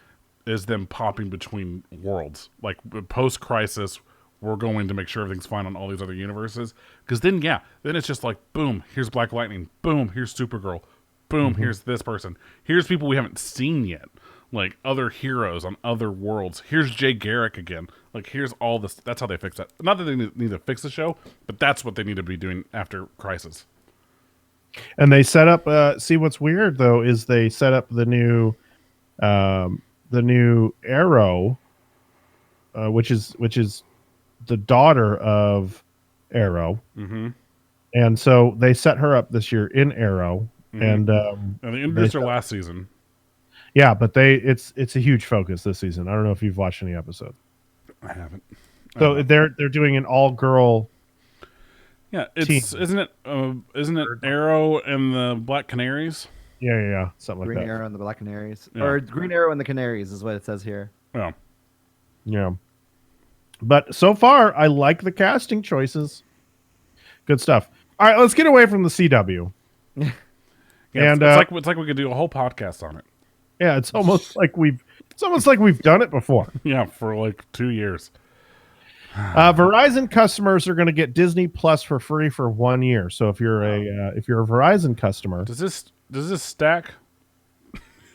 is them popping between worlds, like post Crisis. We're going to make sure everything's fine on all these other universes. Because then it's just like, boom, here's Black Lightning. Boom, here's Supergirl. Boom, here's this person. Here's people we haven't seen yet. Like, other heroes on other worlds. Here's Jay Garrick again. Like, here's all this. That's how they fix that. Not that they need to fix the show, but that's what they need to be doing after Crisis. And they set up, see what's weird, though, is they set up the new Arrow, which is the daughter of Arrow, and so they set her up this year in Arrow, and they introduced her last season. Yeah, but it's a huge focus this season. I don't know if you've watched any episode. I haven't. So they're doing an all girl. Yeah, isn't it Arrow and the Black Canaries? Yeah, something like that. Green Arrow and the Black Canaries, Yeah. or Green Arrow and the Canaries is what it says here. Yeah. But so far, I like the casting choices. Good stuff. All right, let's get away from the CW. Yeah, And it's like we could do a whole podcast on it. Yeah, it's almost like we've done it before. Yeah, for like 2 years. Verizon customers are going to get Disney Plus for free for 1 year. So if you're a Verizon customer, Does this stack?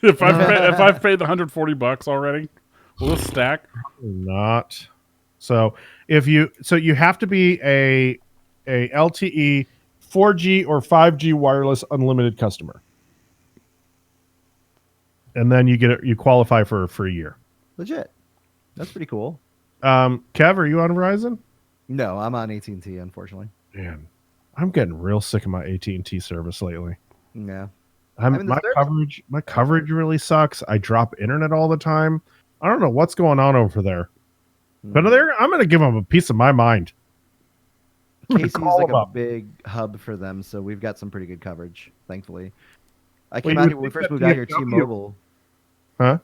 if I've paid the $140 already, will this stack? not. So you have to be a LTE 4G or 5G wireless unlimited customer, and then you qualify for a free year. Legit. That's pretty cool. Kev, are you on Verizon? No, I'm on AT&T, unfortunately. Man, I'm getting real sick of my AT&T service lately. Yeah. I mean, the service. My coverage really sucks. I drop internet all the time. I don't know what's going on over there. But I'm going to give them a piece of my mind. I'm gonna Casey's call like them a up. big hub for them, so we've got some pretty good coverage, thankfully. I Well, came you out would here when we think first that moved out here, DFW T-Mobile. Huh?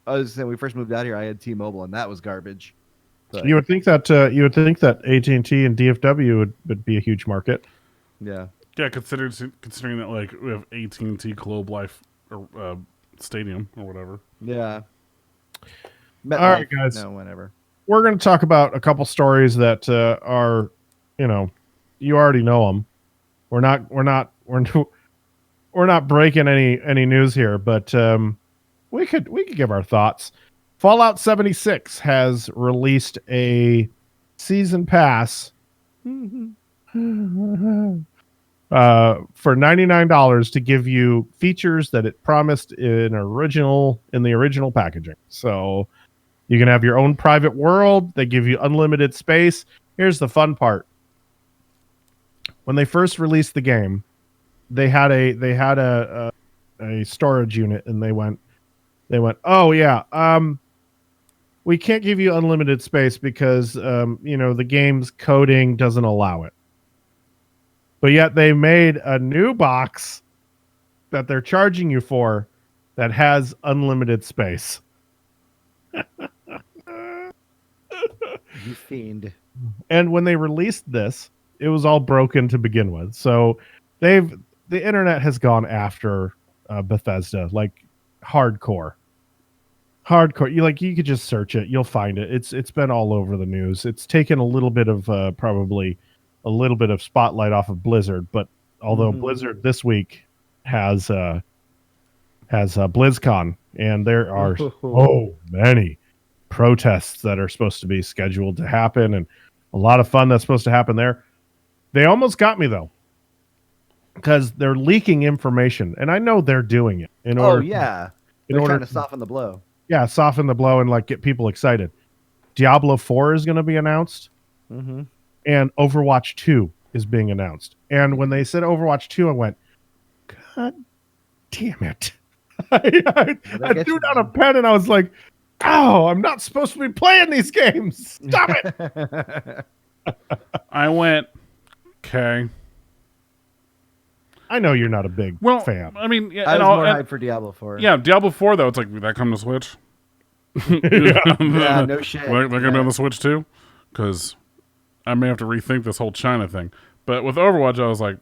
I was saying, when we first moved out here, I had T-Mobile, and that was garbage. But, You would think that AT&T and DFW would be a huge market. yeah. Yeah, considering that like we have AT&T Globe Life Stadium or whatever. Yeah. All right, guys. No, whatever. We're going to talk about a couple stories that are, you already know them. We're not breaking any news here, but we could give our thoughts. Fallout 76 has released a season pass for $99 to give you features that it promised in the original packaging. So you can have your own private world. They give you unlimited space. Here's the fun part. When they first released the game, they had a storage unit, and they went, oh yeah, we can't give you unlimited space because the game's coding doesn't allow it. But yet they made a new box that they're charging you for that has unlimited space. You fiend. And when they released this, it was all broken to begin with. So the internet has gone after Bethesda like hardcore. You could just search it, you'll find it. It's been all over the news. It's taken a little bit of probably a little bit of spotlight off of Blizzard, but although Blizzard this week has BlizzCon, and there are so many protests that are supposed to be scheduled to happen, and a lot of fun that's supposed to happen there. They almost got me though, because they're leaking information, and I know they're doing it in order. They're trying to soften the blow. Yeah, soften the blow and like get people excited. Diablo 4 is going to be announced, and Overwatch 2 is being announced. And when they said Overwatch 2, I went, God damn it! I threw down a pen and I was like, "Oh, I'm not supposed to be playing these games. Stop it!" I went, okay. I know you're not a big fan. I mean, yeah, I was more hyped for Diablo 4. Yeah, Diablo 4 though. It's like, did that come to Switch? Yeah, no shit. They're going to be on the Switch too, because I may have to rethink this whole China thing. But with Overwatch, I was like,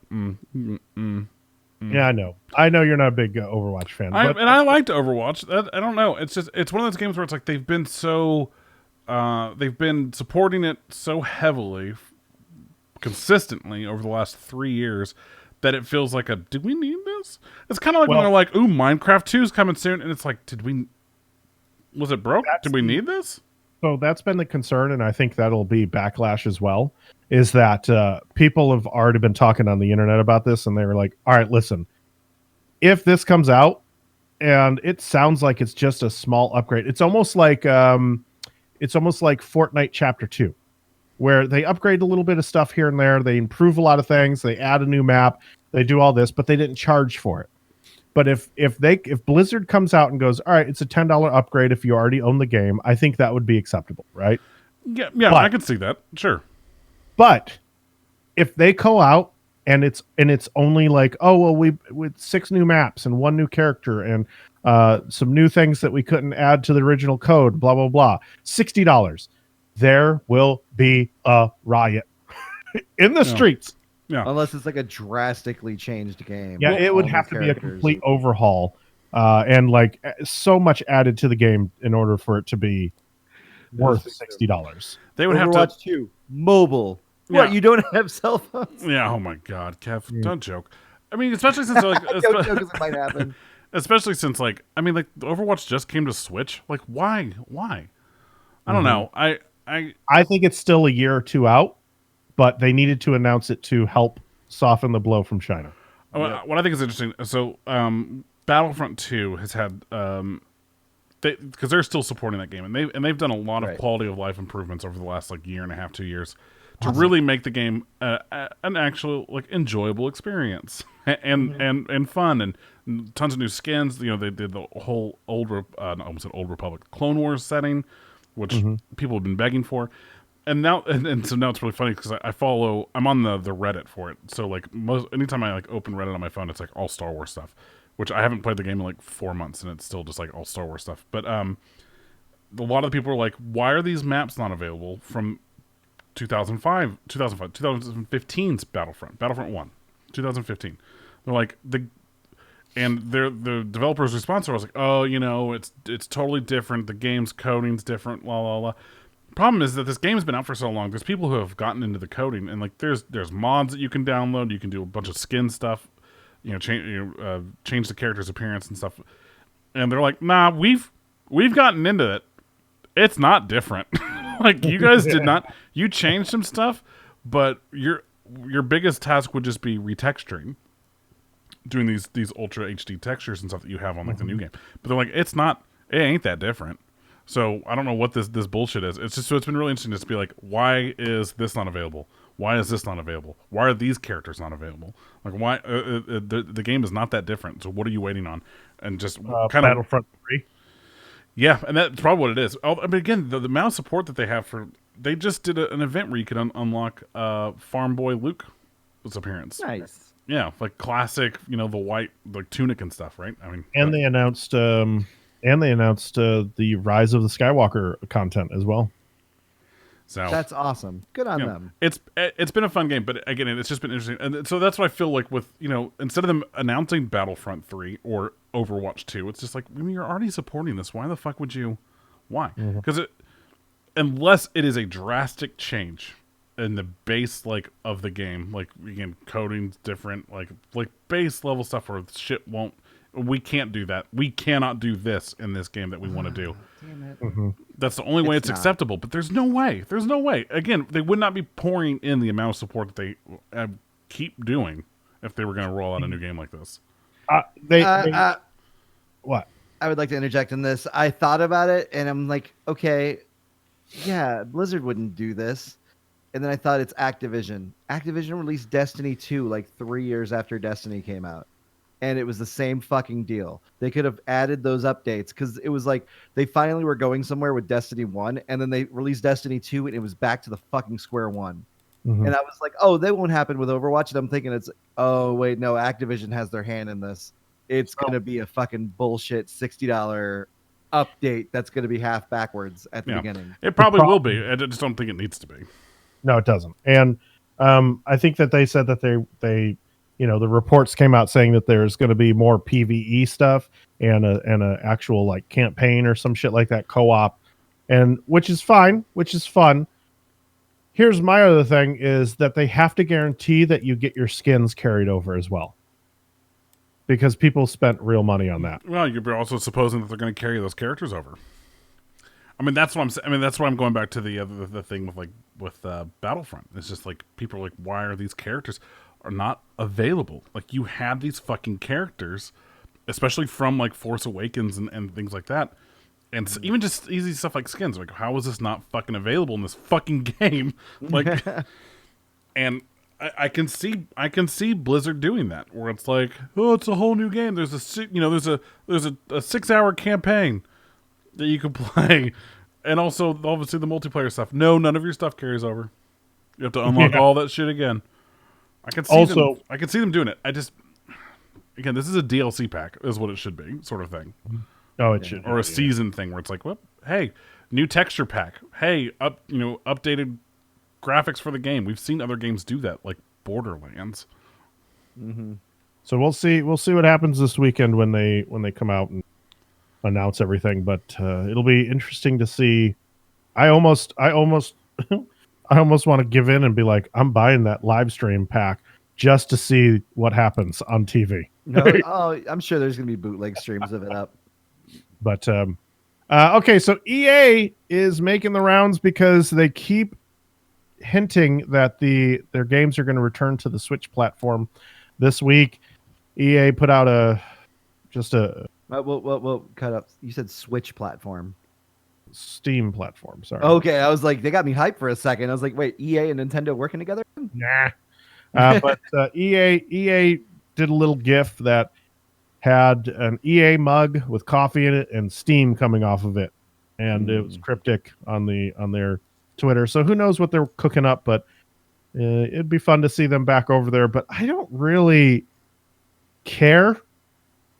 Yeah, I know you're not a big Overwatch fan. And I liked Overwatch. I don't know. It's one of those games where it's like they've been supporting it so heavily, consistently over the last 3 years, that it feels like do we need this? It's kind of like when they're like, ooh, Minecraft 2 is coming soon, and it's like, was it broke? Did we need this? So that's been the concern, and I think that'll be backlash as well, is that people have already been talking on the internet about this, and they were like, all right, listen, if this comes out and it sounds like it's just a small upgrade, it's almost like Fortnite Chapter 2, where they upgrade a little bit of stuff here and there, they improve a lot of things, they add a new map, they do all this, but they didn't charge for it. But if Blizzard comes out and goes, all right, it's a $10 upgrade if you already own the game, I think that would be acceptable, right? Yeah, I could see that. Sure. But if they go out and it's only like, oh well, with 6 new maps and 1 new character and some new things that we couldn't add to the original code, blah blah blah, $60, there will be a riot in the streets. Yeah. Unless it's like a drastically changed game. Yeah, it would have to be a complete overhaul, and like so much added to the game in order for it to be worth $60. They would Overwatch have to 2 mobile. Yeah. What, you don't have cell phones? Yeah. Oh my God, Kev, don't joke. I mean, especially since like, Don't joke, 'cause it might happen. Especially since like, I mean, like Overwatch just came to Switch. Like, why? I don't know. I think it's still a year or two out, but they needed to announce it to help soften the blow from China. What I think is interesting. So, Battlefront 2 has had because they're still supporting that game, and they've done a lot of Right. quality of life improvements over the last like year and a half, 2 years, to really make the game an actual like enjoyable experience and fun and tons of new skins. You know, they did the whole I almost said Old Republic Clone Wars setting, which people have been begging for. And now, and so now it's really funny because I'm on the Reddit for it. So like anytime I like open Reddit on my phone, it's like all Star Wars stuff, which I haven't played the game in like 4 months, and it's still just like all Star Wars stuff. But a lot of the people are like, why are these maps not available from 2015's Battlefront 1, 2015? They're like the developers' response was like, oh, you know, it's totally different. The game's coding's different. La la la. Problem is that this game's been out for so long. There's people who have gotten into the coding, and like there's mods that you can download. You can do a bunch of skin stuff, change the character's appearance and stuff. And they're like, nah, we've gotten into it. It's not different. Like you guys did not. You changed some stuff, but your biggest task would just be retexturing, doing these ultra HD textures and stuff that you have on like the new game. But they're like, it ain't that different. So I don't know what this bullshit is. It's just, so it's been really interesting just to be like, why is this not available? Why is this not available? Why are these characters not available? Like why the game is not that different. So what are you waiting on? And just kind of Battlefront 3. Yeah, and that's probably what it is. I mean, again, the amount of support that they have they just did an event where you could unlock Farm Boy Luke's appearance. Nice. Yeah, like classic, the white like tunic and stuff, right? I mean, And they announced the Rise of the Skywalker content as well. So That's awesome. Good on them. It's been a fun game, but again, it's just been interesting, and so that's what I feel like with instead of them announcing Battlefront 3 or Overwatch 2, it's just like, I mean, you're already supporting this. Why the fuck would you? Why? Because unless it is a drastic change in the base like of the game, like again, coding's different, like base level stuff where shit won't. We can't do that. We cannot do this in this game that we want to do. Damn it. That's the only way it's not. acceptable. But there's no way. There's no way. Again, they would not be pouring in the amount of support that they keep doing if they were going to roll out a new game like this. What? I would like to interject in this. I thought about it, and I'm like, okay, yeah, Blizzard wouldn't do this. And then I thought it's Activision. Activision released Destiny 2 like 3 years after Destiny came out. And it was the same fucking deal. They could have added those updates because it was like they finally were going somewhere with Destiny 1, and then they released Destiny 2, and it was back to the fucking square one. And I was like, oh, that won't happen with Overwatch. And I'm thinking oh, wait, no, Activision has their hand in this. It's going to be a fucking bullshit $60 update that's going to be half backwards at the beginning. It probably will be. I just don't think it needs to be. No, it doesn't. And I think that they said that they the reports came out saying that there's going to be more PvE stuff and a actual like campaign or some shit like that, co-op, and which is fine, which is fun. Here's my other thing is that they have to guarantee that you get your skins carried over as well, because people spent real money on that. Well, you're also supposing that they're going to carry those characters over. I mean, that's what I'm saying. I mean, that's why I'm going back to the thing with Battlefront. It's just like people are like, why are these characters are not available? Like, you had these fucking characters, especially from like Force Awakens and things like that, and even just easy stuff like skins. Like, how is this not fucking available in this fucking game? Like, and I can see Blizzard doing that, where it's like, oh, it's a whole new game. There's a 6-hour campaign that you can play, and also obviously the multiplayer stuff. No, none of your stuff carries over. You have to unlock all that shit again. I can see them doing it. Again, this is a DLC pack, is what it should be, sort of thing. Oh, it should, or a season thing where it's like, well, hey, new texture pack. Hey, updated graphics for the game. We've seen other games do that, like Borderlands. So we'll see what happens this weekend when they come out and announce everything. But it'll be interesting to see. I almost I almost want to give in and be like, I'm buying that live stream pack just to see what happens on TV. No, I'm sure there's going to be bootleg streams of it up. But okay, so EA is making the rounds because they keep hinting that their games are going to return to the Switch platform this week. EA put out a We'll cut up. You said Switch platform. Steam platform. Sorry. Okay, I was like, they got me hyped for a second. I was like, wait, EA and Nintendo working together? Nah. But EA did a little GIF that had an EA mug with coffee in it and steam coming off of it, and it was cryptic on their Twitter. So who knows what they're cooking up? But it'd be fun to see them back over there. But I don't really care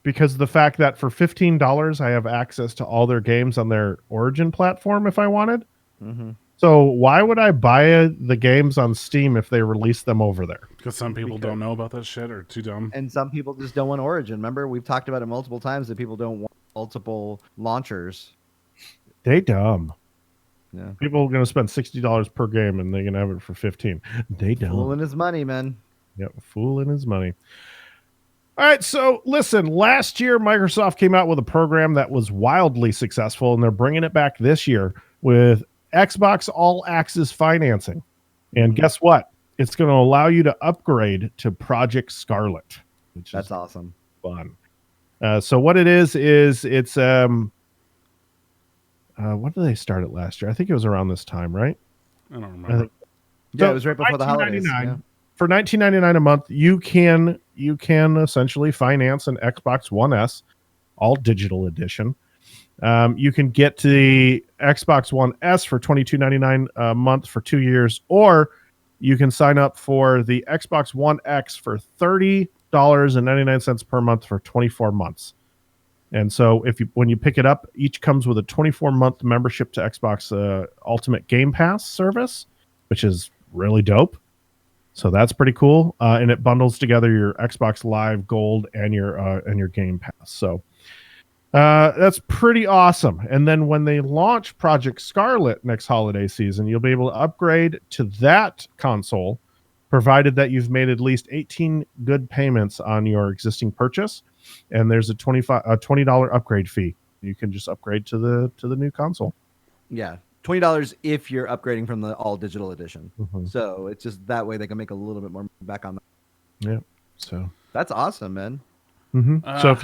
because of the fact that for $15 I have access to all their games on their Origin platform if I wanted. Mm-hmm. So why would I buy the games on Steam if they release them over there? Because some people don't know about that shit or too dumb. And some people just don't want Origin. Remember, we've talked about it multiple times that people don't want multiple launchers. They dumb. Yeah. People are going to spend $60 per game and they're going to have it for 15. They dumb. Fooling his money, man. Yep, fooling his money. All right, so listen, last year Microsoft came out with a program that was wildly successful, and they're bringing it back this year with Xbox All Access financing. And guess what? It's going to allow you to upgrade to Project Scarlet, which That's is awesome. fun. So what it is it's what did they start it last year? I think it was around this time, right? I don't remember. Yeah, it was right before the holidays. Yeah. For $19.99 a month, you can essentially finance an Xbox One S, all digital edition. You can get to the Xbox One S for $22.99 a month for 2 years, or you can sign up for the Xbox One X for $30.99 per month for 24 months. And so when you pick it up, each comes with a 24-month membership to Xbox Ultimate Game Pass service, which is really dope. So that's pretty cool, and it bundles together your Xbox Live Gold and your Game Pass. So that's pretty awesome. And then when they launch Project Scarlet next holiday season, you'll be able to upgrade to that console, provided that you've made at least 18 good payments on your existing purchase. And there's a $20 upgrade fee. You can just upgrade to the new console. Yeah. $20 if you're upgrading from the all digital edition. Mm-hmm. So it's just that way they can make a little bit more back on that. Yeah. So that's awesome, man. Mm-hmm. So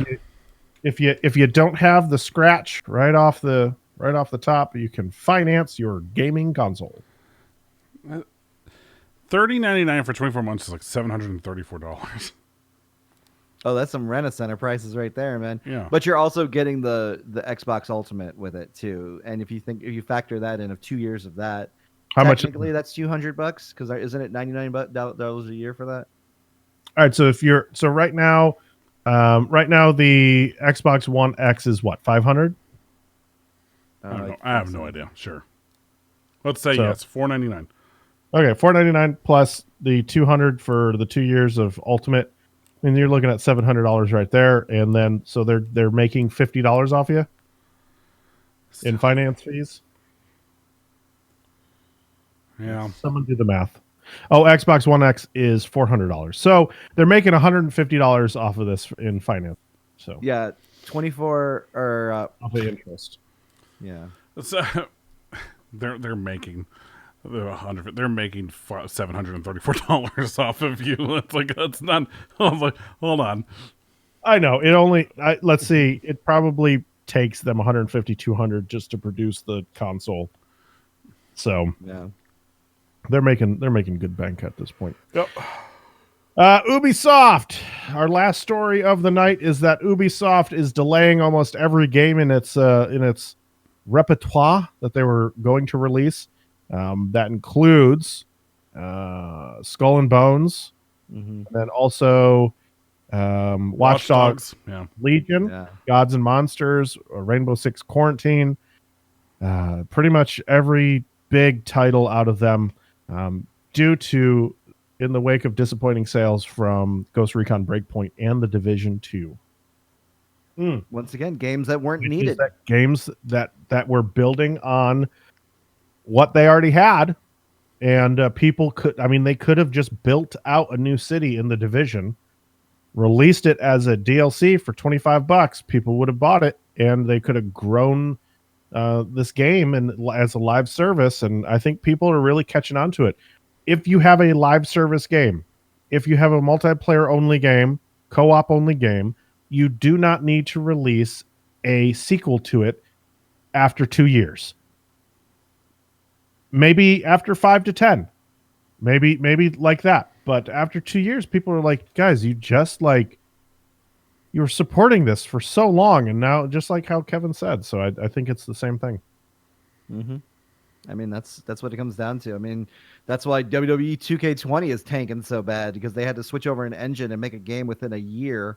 if you don't have the scratch right off the top, you can finance your gaming console. $30.99 for 24 months is like $734. Oh, that's some Rent-A-Center prices right there, man. Yeah. But you're also getting the Xbox Ultimate with it too. And if you factor that in of 2 years of that, how much? Technically, that's $200 because isn't it $99 a year for that? All right. So right now the Xbox One X is what, 500? I have no idea. Sure. Let's say yes, $499. Okay, $499 plus the $200 for the 2 years of Ultimate. And you're looking at $700 right there, and then so they're making $50 off you in finance fees. Yeah, someone do the math. Oh, Xbox One X is $400, so they're making $150 off of this in finance. So yeah, 24 or off the interest. Yeah, so they're making. They're making $734 off of you. It's like that's not. Hold on. I know it only. Let's see. It probably takes them 150, 200 just to produce the console. So yeah, they're making good bank at this point. Yep. Ubisoft. Our last story of the night is that Ubisoft is delaying almost every game in its repertoire that they were going to release. That includes Skull and Bones, and then also Watch Dogs, Legion, Gods and Monsters, Rainbow Six Quarantine. Pretty much every big title out of them, due to in the wake of disappointing sales from Ghost Recon Breakpoint and The Division 2. Once again, games that weren't needed. Games that were building on what they already had, and people they could have just built out a new city in The Division, released it as a DLC for $25. People would have bought it, and they could have grown this game and as a live service. And I think people are really catching on to it. If you have a live service game, if you have a multiplayer only game, co-op only game, you do not need to release a sequel to it after 2 years. Maybe after 5 to 10. Maybe like that. But after 2 years, people are like, guys, you were supporting this for so long, and now just like how Kevin said. So I think it's the same thing. Mm-hmm. I mean, that's what it comes down to. I mean, that's why WWE 2K20 is tanking so bad, because they had to switch over an engine and make a game within a year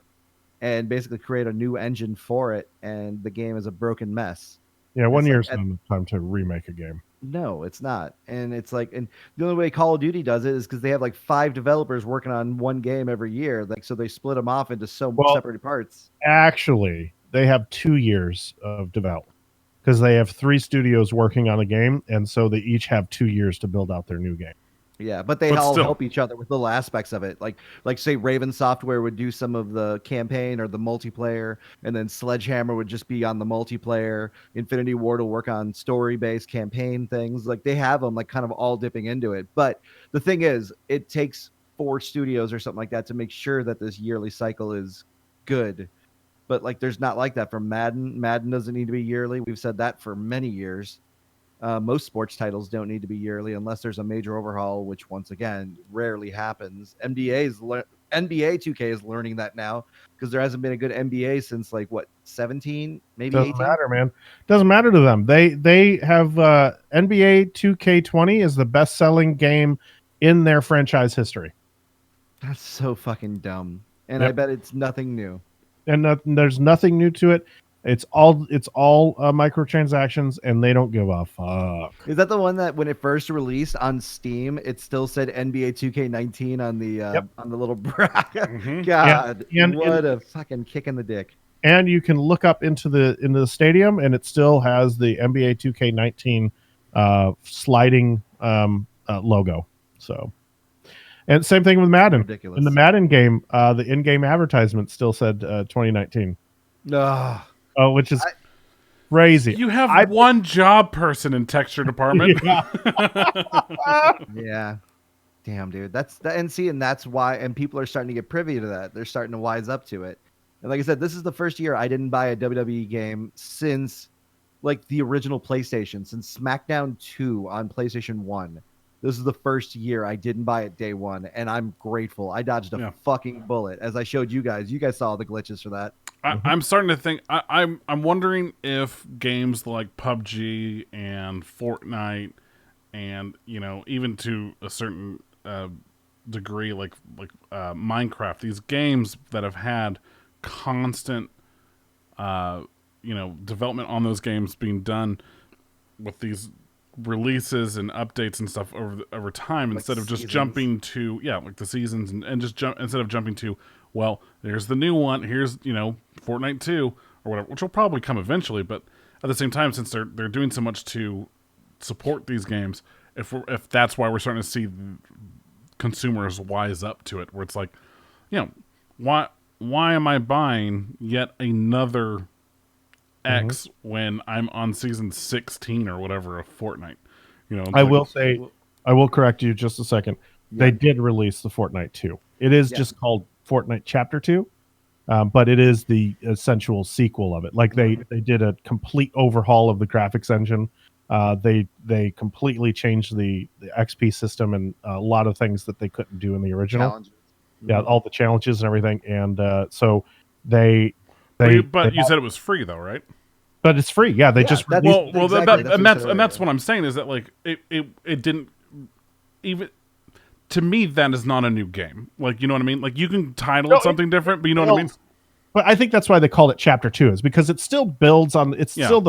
and basically create a new engine for it, and the game is a broken mess. Yeah, 1 It's like year's not enough time to remake a game. no, it's not. And it's like, and the only way Call of Duty does it is because they have like 5 developers working on one game every year. Like, so they split them off into so Well, separate parts. actually, they have 2 years of development because they have 3 studios working on a game, and so they each have 2 years to build out their new game. Yeah, but they But all still. help each other with little aspects of it. Like say Raven Software would do some of the campaign or the multiplayer, and then Sledgehammer would just be on the multiplayer. Infinity Ward will work on story-based campaign things. Like they have them like kind of all dipping into it. But the thing is, it takes 4 studios or something like that to make sure that this yearly cycle is good. But like there's not like that for Madden. Madden doesn't need to be yearly. We've said that for many years. Most sports titles don't need to be yearly unless there's a major overhaul, which once again rarely happens. NBA 2K is learning that now because there hasn't been a good NBA since like what 17, maybe Doesn't 18. matter, man. Doesn't matter to them. They have NBA 2K20 is the best selling game in their franchise history, That's so fucking dumb, and Yep. I bet it's nothing new. and there's nothing new to it. It's all microtransactions, and they don't give a fuck. Is that the one that when it first released on Steam, it still said NBA 2K19 on the Yep. on the little bracket? Mhm. God, And- what a fucking kick in the dick. And you can look up into the stadium, and it still has the NBA 2K19 sliding logo. So, and same thing with Madden. Ridiculous. In the Madden game, the in-game advertisement still said 2019. Ugh. Oh, which is crazy. You have one job person in texture department. Yeah. Yeah. Damn, dude. And that's why, and people are starting to get privy to that. They're starting to wise up to it. And like I said, this is the first year I didn't buy a WWE game since like the original PlayStation, since SmackDown 2 on PlayStation 1. This is the first year I didn't buy it day one, and I'm grateful. I dodged a Yeah. fucking bullet, as I showed you guys. You guys saw the glitches for that. I'm starting to think. I'm wondering if games like PUBG and Fortnite, and even to a certain degree, like Minecraft, these games that have had constant, development on those games being done with these releases and updates and stuff over time, Like instead of just seasons. jumping to like the seasons and just instead of jumping to, well, there's the new one, here's Fortnite 2 or whatever, which will probably come eventually. But at the same time, since they're doing so much to support these games, if that's why we're starting to see consumers wise up to it, where it's like, why am I buying yet another X when I'm on season 16 or whatever of Fortnite? It's I like, will say, I will correct you just a second. They did release the Fortnite 2. It is just called Fortnite Chapter 2, but it is the essential sequel of it. Like they did a complete overhaul of the graphics engine. They completely changed the XP system and a lot of things that they couldn't do in the original. Challenges. Yeah, all the challenges and everything. And so they but they you said it was free though, right? but it's free. Yeah, they just that's- released Well, Exactly, that's what I that's said and that's earlier. what I'm saying is that like it didn't even. To me, that is not a new game. Like, you know what I mean? Like, you can title No, it something different, but you know what I mean? But I think that's why they called it Chapter 2, is because it still builds on. It's still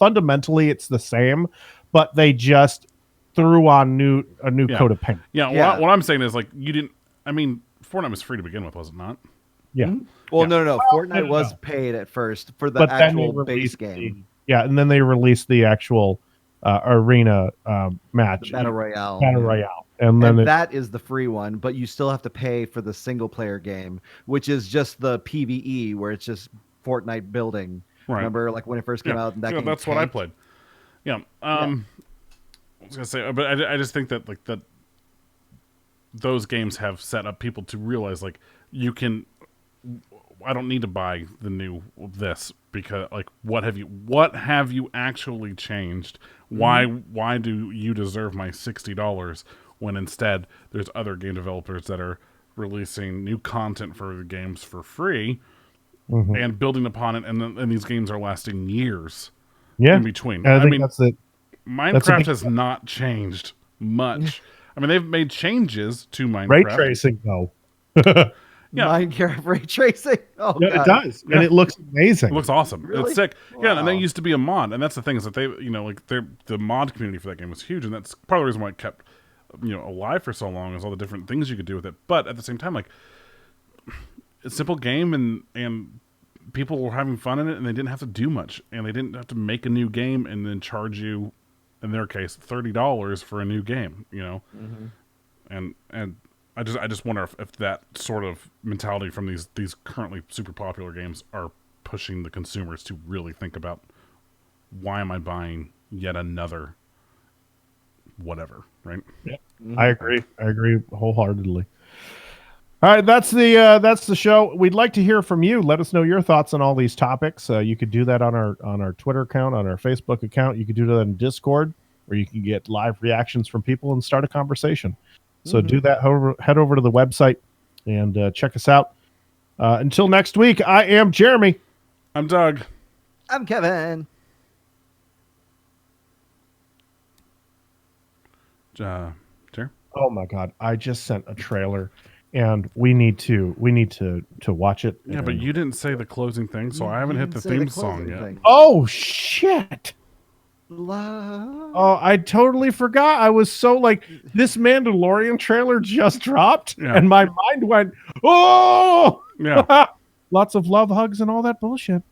fundamentally it's the same, but they just threw on a new coat of paint. Yeah, Yeah. what I'm saying is like you didn't. I mean, Fortnite was free to begin with, was it not? Yeah, Well, no. Fortnite no. was paid at first for the but then they actual base released game, and then they released the actual arena match, the Battle Royale. Battle Royale, and then that is the free one, but you still have to pay for the single player game, which is just the PvE, where it's just Fortnite building. Right. Remember, like when it first came out, and that game that's what I tanked? played. Yeah. I was gonna say, but I just think that like that those games have set up people to realize like you can. I don't need to buy the new this because like what have you actually changed? Why do you deserve my $60 when instead there's other game developers that are releasing new content for the games for free and building upon it, and these games are lasting years Yeah. in between. And I I think mean, that's it. Minecraft has not changed much. I mean, they've made changes to Minecraft. Ray tracing, though. Yeah. Minecraft ray tracing. Oh, Yeah, God. it does, and it looks amazing. It looks awesome. Really? It's sick. Yeah, and that Wow. used to be a mod, and that's the thing is that they, like the mod community for that game was huge, and that's part of the reason why it kept, alive for so long is all the different things you could do with it. But at the same time, like, a simple game, and people were having fun in it, and they didn't have to do much, and they didn't have to make a new game and then charge you, in their case, $30 for a new game. And I just wonder if that sort of mentality from these currently super popular games are pushing the consumers to really think about, why am I buying yet another whatever, right? Yeah, I agree wholeheartedly. All right, that's the show. We'd like to hear from you. Let us know your thoughts on all these topics. You could do that on our Twitter account, on our Facebook account. You could do that in Discord, where you can get live reactions from people and start a conversation. So do that. Head over to the website and check us out. Until next week, I am Jeremy. I'm Doug. I'm Kevin. Jer? Oh my God! I just sent a trailer, and we need to watch it. Yeah, but you didn't say the closing thing, so I haven't hit the theme song yet. Oh shit! Love. Oh, I totally forgot. I was so like, this Mandalorian trailer just dropped, and my mind went, oh! Yeah. Lots of love, hugs, and all that bullshit.